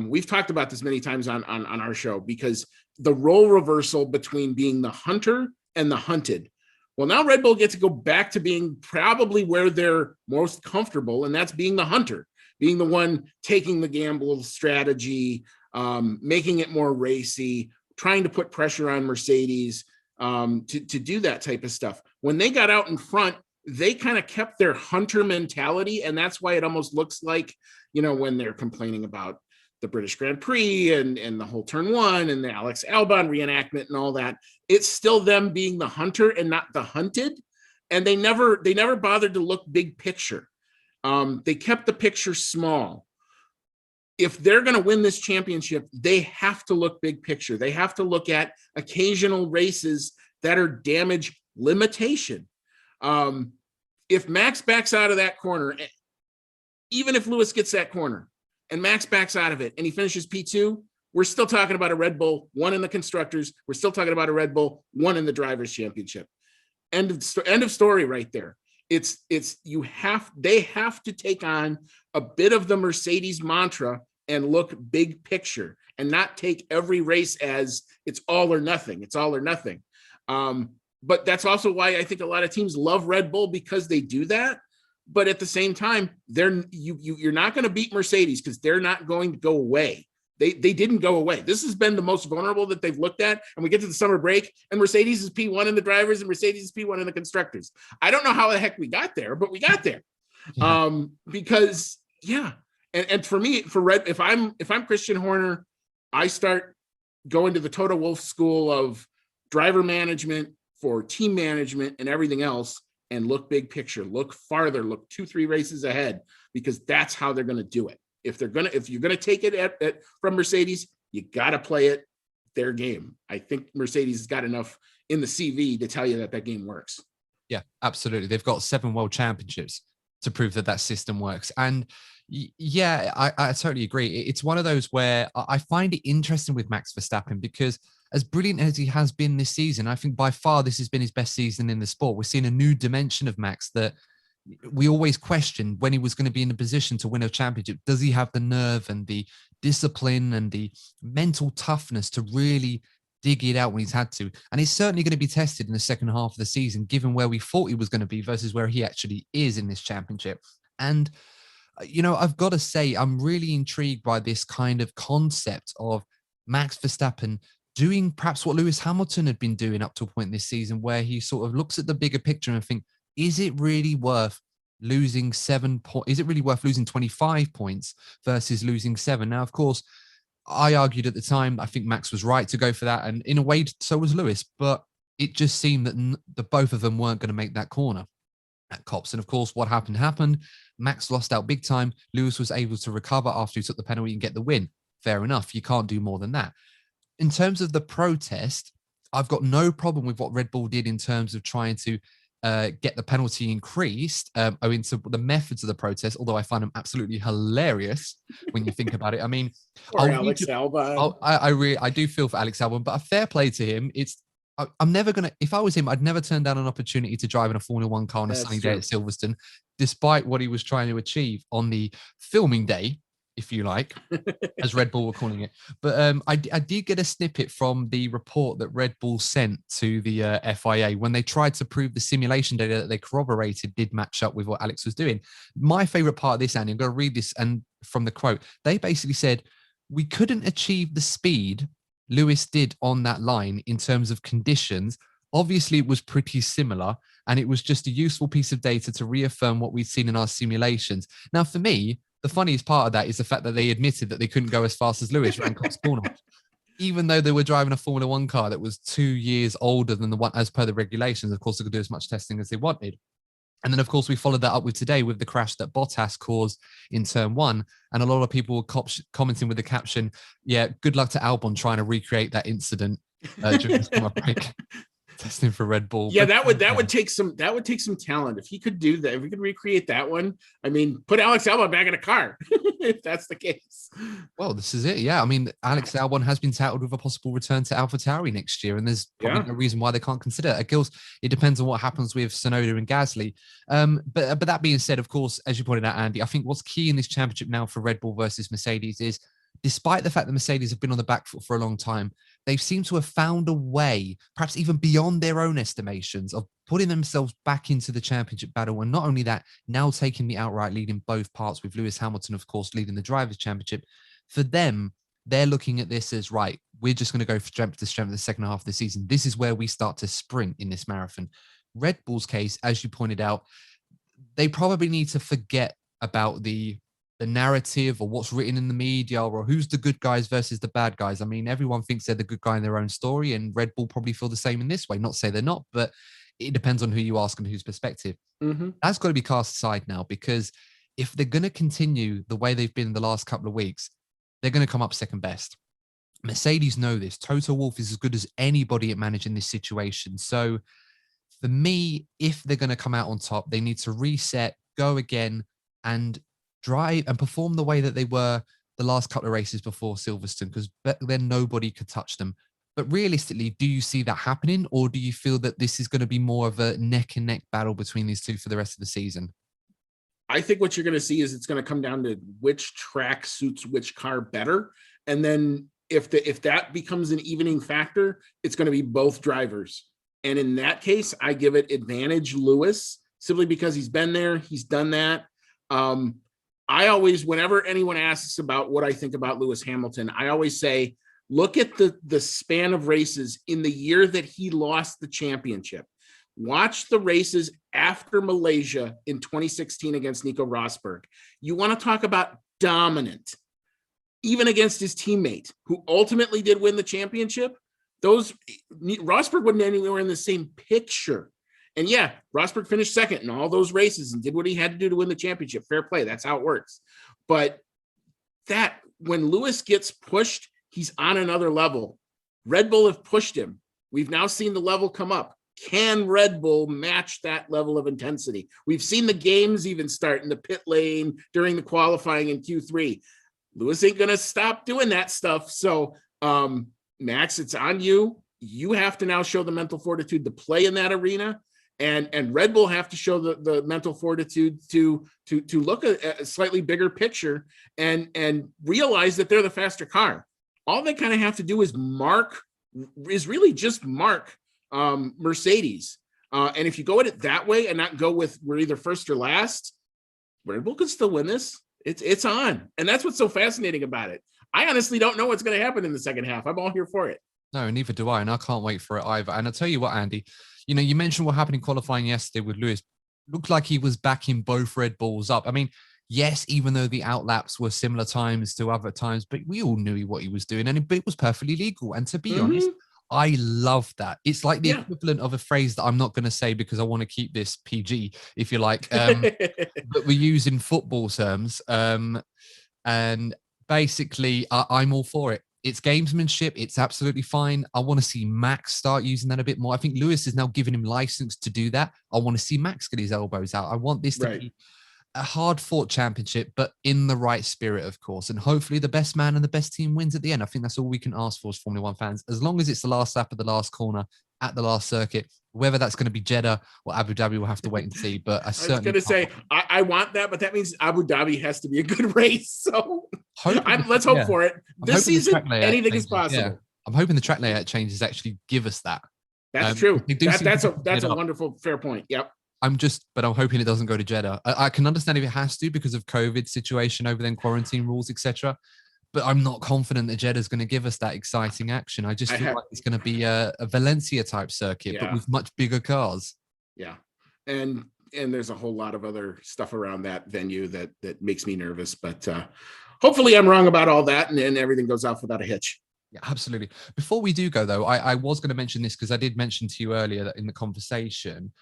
We've talked about this many times on our show, because the role reversal between being the hunter and the hunted. Well, now Red Bull gets to go back to being probably where they're most comfortable, and that's being the hunter, being the one taking the gamble strategy, making it more racy, trying to put pressure on Mercedes to do that type of stuff. When they got out in front, they kind of kept their hunter mentality, and that's why it almost looks like, when they're complaining about the British Grand Prix and the whole turn one and the Alex Albon reenactment and all that, it's still them being the hunter and not the hunted. And they never bothered to look big picture. They kept the picture small. If they're going to win this championship, they have to look big picture. They have to look at occasional races that are damage limitation. If Max backs out of that corner, even if Lewis gets that corner and Max backs out of it and he finishes P2, we're still talking about a Red Bull 1 in the constructors. We're still talking about a Red Bull 1 in the drivers' championship. End of story right there. They have to take on a bit of the Mercedes mantra and look big picture and not take every race as it's all or nothing. It's all or nothing. But that's also why I think a lot of teams love Red Bull, because they do that. But at the same time, you're not going to beat Mercedes because they're not going to go away. They didn't go away. This has been the most vulnerable that they've looked at. And we get to the summer break and Mercedes is P1 in the drivers and Mercedes is P1 in the constructors. I don't know how the heck we got there, but we got there. Yeah. Because And for me, if I'm Christian Horner, I start going to the Toto Wolff school of driver management for team management and everything else, and look big picture, look farther, look 2-3 races ahead, because that's how they're going to do it. If you're going to take it from Mercedes, you got to play it their game. I think Mercedes has got enough in the CV to tell you that game works. Yeah, absolutely. They've got 7 world championships to prove that system works. And yeah, I totally agree. It's one of those where I find it interesting with Max Verstappen, because as brilliant as he has been this season, I think by far this has been his best season in the sport. We're seeing a new dimension of Max that we always questioned when he was going to be in a position to win a championship. Does he have the nerve and the discipline and the mental toughness to really dig it out when he's had to? And he's certainly going to be tested in the second half of the season, given where we thought he was going to be versus where he actually is in this championship. And I've got to say, I'm really intrigued by this kind of concept of Max Verstappen doing perhaps what Lewis Hamilton had been doing up to a point this season, where he sort of looks at the bigger picture and think, is it really worth losing 7 points? Is it really worth losing 25 points versus losing 7? Now, of course, I argued at the time, I think Max was right to go for that. And in a way, so was Lewis. But it just seemed that the both of them weren't going to make that corner at Copse. And of course, what happened. Max lost out big time. Lewis was able to recover after he took the penalty and get the win. Fair enough. You can't do more than that. In terms of the protest, I've got no problem with what Red Bull did in terms of trying to get the penalty increased owing to the methods of the protest, although I find them absolutely hilarious when you think about it. I mean, Alex Albon. I do feel for Alex Albon, but a fair play to him. I'm never going to, if I was him, I'd never turn down an opportunity to drive in a Formula One car on a sunny day at Silverstone, despite what he was trying to achieve on the filming day, if you like, as Red Bull were calling it. But I did get a snippet from the report that Red Bull sent to the FIA when they tried to prove the simulation data that they corroborated did match up with what Alex was doing. My favorite part of this, Andy, I'm going to read this, and from the quote, they basically said, we couldn't achieve the speed Lewis did on that line in terms of conditions. Obviously, it was pretty similar, and it was just a useful piece of data to reaffirm what we'd seen in our simulations. Now, for me, the funniest part of that is the fact that they admitted that they couldn't go as fast as Lewis around Copse Corner, even though they were driving a Formula One car that was 2 years older than the one as per the regulations. Of course, they could do as much testing as they wanted. And then, of course, we followed that up with today with the crash that Bottas caused in turn 1. And a lot of people were commenting with the caption, yeah, good luck to Albon trying to recreate that incident during the summer break, testing for Red Bull. Yeah, that would take some talent. If he could do that, if we could recreate that one, I mean, put Alex Albon back in a car, if that's the case. Well, this is it. Yeah. I mean, Alex Albon has been touted with a possible return to AlphaTauri next year, and there's probably no reason why they can't consider it. Of course, it depends on what happens with Tsunoda and Gasly. But that being said, of course, as you pointed out, Andy, I think what's key in this championship now for Red Bull versus Mercedes is, despite the fact that Mercedes have been on the back foot for a long time, they seem to have found a way, perhaps even beyond their own estimations, of putting themselves back into the championship battle. And not only that, now taking the outright lead in both parts, with Lewis Hamilton, of course, leading the Drivers' Championship. For them, they're looking at this as, right, we're just going to go from strength to strength the second half of the season. This is where we start to sprint in this marathon. Red Bull's case, as you pointed out, they probably need to forget about the narrative or what's written in the media or who's the good guys versus the bad guys. I mean, everyone thinks they're the good guy in their own story, and Red Bull probably feel the same in this way. Not to say they're not, but it depends on who you ask and whose perspective. That's got to be cast aside now, because if they're going to continue the way they've been in the last couple of weeks, they're going to come up second best. Mercedes know this. Toto Wolff is as good as anybody at managing this situation. So for me, if they're going to come out on top, they need to reset, go again, and drive and perform the way that they were the last couple of races before Silverstone, because then nobody could touch them. But realistically, do you see that happening, or do you feel that this is going to be more of a neck and neck battle between these two for the rest of the season? I think what you're going to see is it's going to come down to which track suits which car better. And then if that becomes an evening factor, it's going to be both drivers. And in that case, I give it advantage Lewis, simply because he's been there, he's done that. I always, whenever anyone asks about what I think about Lewis Hamilton, I always say, look at the span of races in the year that he lost the championship. Watch the races after Malaysia in 2016 against Nico Rosberg. You want to talk about dominant, even against his teammate, who ultimately did win the championship. Rosberg wasn't anywhere in the same picture. And yeah, Rosberg finished second in all those races and did what he had to do to win the championship. Fair play. That's how it works. But that when Lewis gets pushed, he's on another level. Red Bull have pushed him. We've now seen the level come up. Can Red Bull match that level of intensity? We've seen the games even start in the pit lane during the qualifying in Q3. Lewis ain't going to stop doing that stuff. So, Max, it's on you. You have to now show the mental fortitude to play in that arena. And Red Bull have to show the mental fortitude to look at a slightly bigger picture and realize that they're the faster car. All they kind of have to do is really just mark Mercedes. And if you go at it that way and not go with we're either first or last, Red Bull could still win this. It's on. And that's what's so fascinating about it. I honestly don't know what's going to happen in the second half. I'm all here for it. No, neither do I. And I can't wait for it either. And I'll tell you what, Andy, you mentioned what happened in qualifying yesterday with Lewis. Looked like he was backing both Red Bulls up. I mean, yes, even though the outlaps were similar times to other times, but we all knew what he was doing, and it was perfectly legal. And to be honest, I love that. It's like the equivalent of a phrase that I'm not going to say because I want to keep this PG, if you like, but we use in football terms. And basically, I'm all for it. It's gamesmanship. It's absolutely fine. I want to see Max start using that a bit more. I think Lewis is now giving him license to do that. I want to see Max get his elbows out. I want this to be a hard-fought championship, but in the right spirit, of course. And hopefully the best man and the best team wins at the end. I think that's all we can ask for as Formula One fans. As long as it's the last lap of the last corner at the last circuit, whether that's going to be Jeddah or Abu Dhabi, we'll have to wait and see. But I was going to say, I want that, but that means Abu Dhabi has to be a good race. So let's hope for it. This season, anything is possible. Yeah. I'm hoping the track layout changes actually give us that. That's true. That's a wonderful, fair point. Yep. I'm hoping it doesn't go to Jeddah. I can understand if it has to because of COVID situation over then, quarantine rules, etc. But I'm not confident that Jeddah is going to give us that exciting action. I just feel like it's going to be a Valencia type circuit, but with much bigger cars. Yeah, and there's a whole lot of other stuff around that venue that makes me nervous. But hopefully, I'm wrong about all that, and everything goes off without a hitch. Yeah, absolutely. Before we do go, though, I was going to mention this because I did mention to you earlier that in the conversation.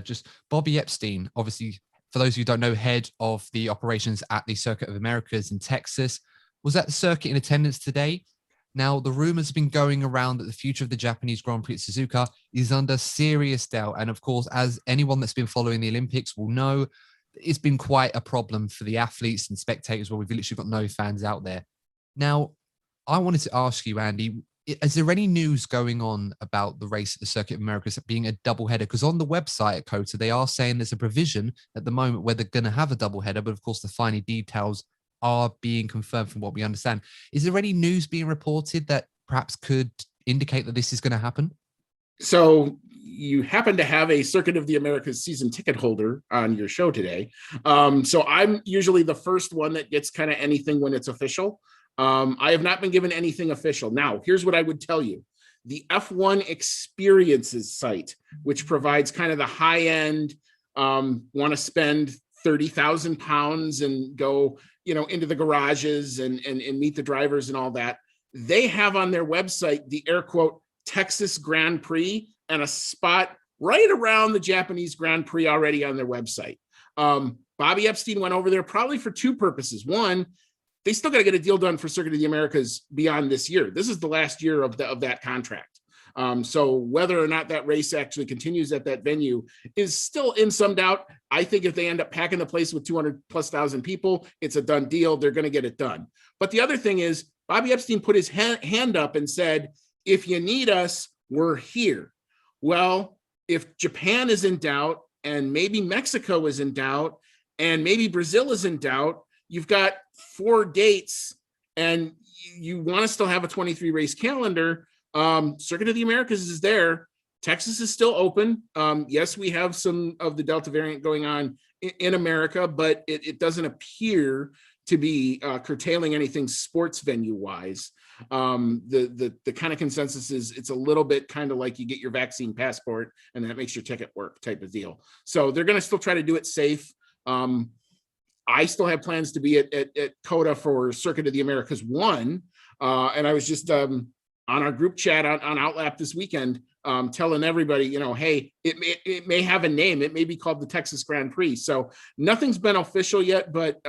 Just Bobby Epstein, obviously, for those who don't know, head of the operations at the Circuit of Americas in Texas, was at the circuit in attendance today. Now, the rumors have been going around that the future of the Japanese Grand Prix at Suzuka is under serious doubt. And of course, as anyone that's been following the Olympics will know, it's been quite a problem for the athletes and spectators where we've literally got no fans out there. Now, I wanted to ask you, Andy, is there any news going on about the race at the Circuit of Americas being a double header? Because on the website at COTA, they are saying there's a provision at the moment where they're going to have a double header, but of course the finer details are being confirmed from what we understand. Is there any news being reported that perhaps could indicate that this is going to happen? So you happen to have a Circuit of the Americas season ticket holder on your show today. So I'm usually the first one that gets kind of anything when it's official. I have not been given anything official. Now, here's what I would tell you. The F1 Experiences site, which provides kind of the high end, want to spend 30,000 pounds and go, into the garages and meet the drivers and all that. They have on their website the air quote Texas Grand Prix and a spot right around the Japanese Grand Prix already on their website. Bobby Epstein went over there probably for two purposes. One, they still got to get a deal done for Circuit of the Americas beyond this year. This is the last year of that contract. So whether or not that race actually continues at that venue is still in some doubt. I think if they end up packing the place with 200,000+ people, it's a done deal. They're going to get it done. But the other thing is Bobby Epstein put his hand up and said, if you need us, we're here. Well, if Japan is in doubt and maybe Mexico is in doubt and maybe Brazil is in doubt, you've got 4 dates and you want to still have a 23 race calendar. Circuit of the Americas is there. Texas is still open. Yes, we have some of the Delta variant going on in America, but it doesn't appear to be curtailing anything sports venue wise. The kind of consensus is it's a little bit kind of like you get your vaccine passport and that makes your ticket work type of deal. So they're going to still try to do it safe. I still have plans to be at COTA for Circuit of the Americas 1. And I was just on our group chat on Outlap this weekend, telling everybody, hey, it may have a name. It may be called the Texas Grand Prix. So nothing's been official yet, but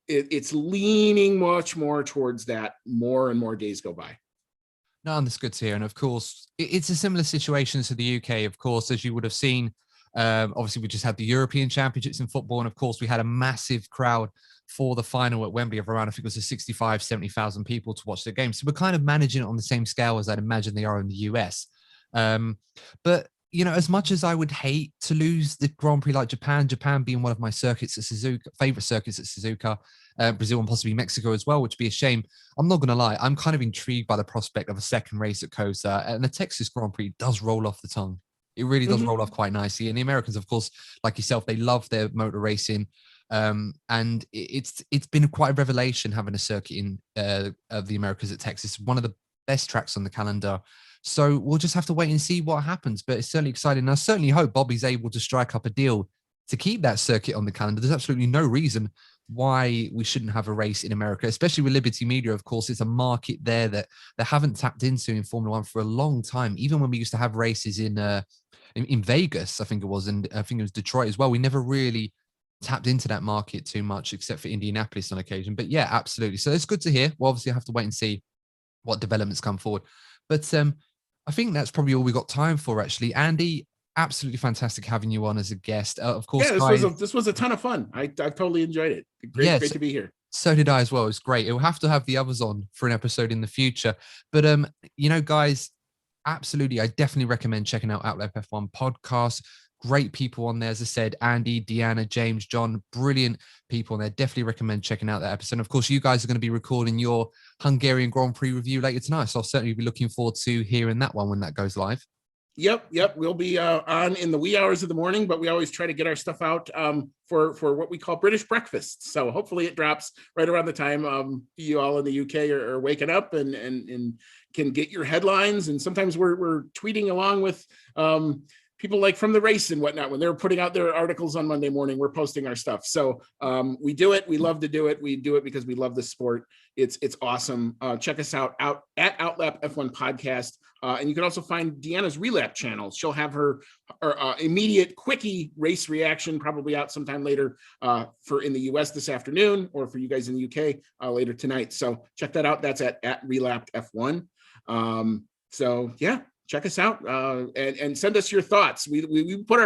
it's leaning much more towards that more and more days go by. No, and that's good to hear. And of course, it's a similar situation to the UK, of course, as you would have seen. Obviously, we just had the European Championships in football. And of course, we had a massive crowd for the final at Wembley of around, I think it was 65, 70,000 people to watch the game. So we're kind of managing it on the same scale as I'd imagine they are in the US. But, as much as I would hate to lose the Grand Prix like Japan being one of my circuits at Suzuka, favorite circuits at Suzuka, Brazil and possibly Mexico as well, which would be a shame. I'm not going to lie. I'm kind of intrigued by the prospect of a second race at COTA, and the Texas Grand Prix does roll off the tongue. It really does roll off quite nicely. And the Americans, of course, like yourself, they love their motor racing. And it's been quite a revelation having a circuit of the Americas at Texas, one of the best tracks on the calendar. So we'll just have to wait and see what happens. But it's certainly exciting. And I certainly hope Bobby's able to strike up a deal to keep that circuit on the calendar. There's absolutely no reason why we shouldn't have a race in America, especially with Liberty Media. Of course, it's a market there that they haven't tapped into in Formula One for a long time. Even when we used to have races in Vegas, I think it was, and I think it was Detroit as well, we never really tapped into that market too much, except for Indianapolis on occasion. But yeah, absolutely. So it's good to hear. We'll obviously have to wait and see what developments come forward. But I think that's probably all we got time for, actually. Andy, absolutely fantastic having you on as a guest. Of course, yeah, this was a ton of fun. I totally enjoyed it. Great to be here. So did I as well. It's great. We'll have to have the others on for an episode in the future. But guys, absolutely, I definitely recommend checking out Outlap F1 Podcast. Great people on there, as I said, Andy, Deanna, James, John, brilliant people on there. Definitely recommend checking out that episode. And of course, you guys are going to be recording your Hungarian Grand Prix review later tonight. So I'll certainly be looking forward to hearing that one when that goes live. Yep. We'll be on in the wee hours of the morning, but we always try to get our stuff out for what we call British breakfast. So hopefully it drops right around the time you all in the UK are waking up and can get your headlines. And sometimes we're tweeting along with people like from the race and whatnot, when they're putting out their articles on Monday morning, we're posting our stuff. So we do it. We love to do it. We do it because we love the sport. It's awesome. Check us out at Outlap F1 Podcast. And you can also find Deanna's Relap channel. She'll have her immediate quickie race reaction probably out sometime later for in the US this afternoon, or for you guys in the UK later tonight. So check that out. That's at Relap F1. So yeah. Check us out and send us your thoughts. We put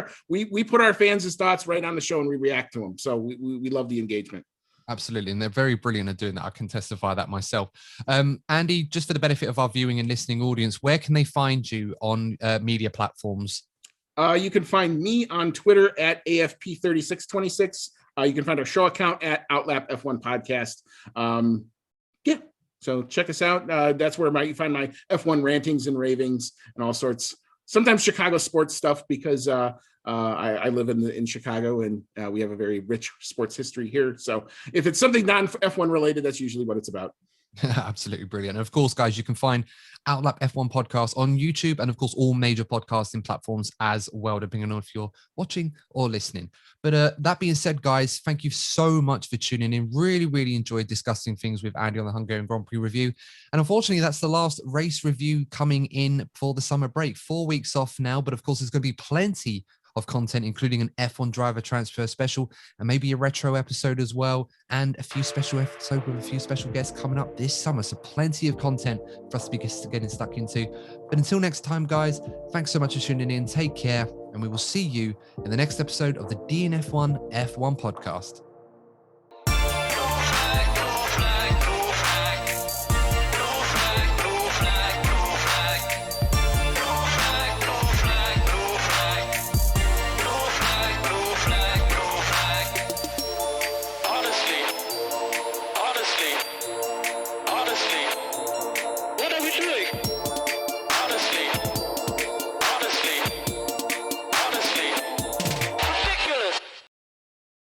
our fans' thoughts right on the show and we react to them. So we love the engagement. Absolutely. And they're very brilliant at doing that. I can testify that myself. Andy, just for the benefit of our viewing and listening audience, where can they find you on media platforms? You can find me on Twitter at AFP3626. You can find our show account at Outlap F1 Podcast. Yeah. So check us out. That's where you find my F1 rantings and ravings and all sorts. Sometimes Chicago sports stuff, because I live in Chicago and we have a very rich sports history here. So if it's something non-F1 related, that's usually what it's about. Absolutely brilliant. And of course, guys, you can find Outlap F1 Podcast on YouTube and, of course, all major podcasting platforms as well, depending on if you're watching or listening. But that being said, guys, thank you so much for tuning in. Really, really enjoyed discussing things with Andy on the Hungarian Grand Prix review. And unfortunately, that's the last race review coming in for the summer break. 4 weeks off now, but of course, there's going to be plenty of content, including an F1 driver transfer special and maybe a retro episode as well, and a few special episodes with a few special guests coming up this summer. So plenty of content for us to be getting stuck into. But until next time, guys, thanks so much for tuning in. Take care, and we will see you in the next episode of the DNF1 F1 podcast.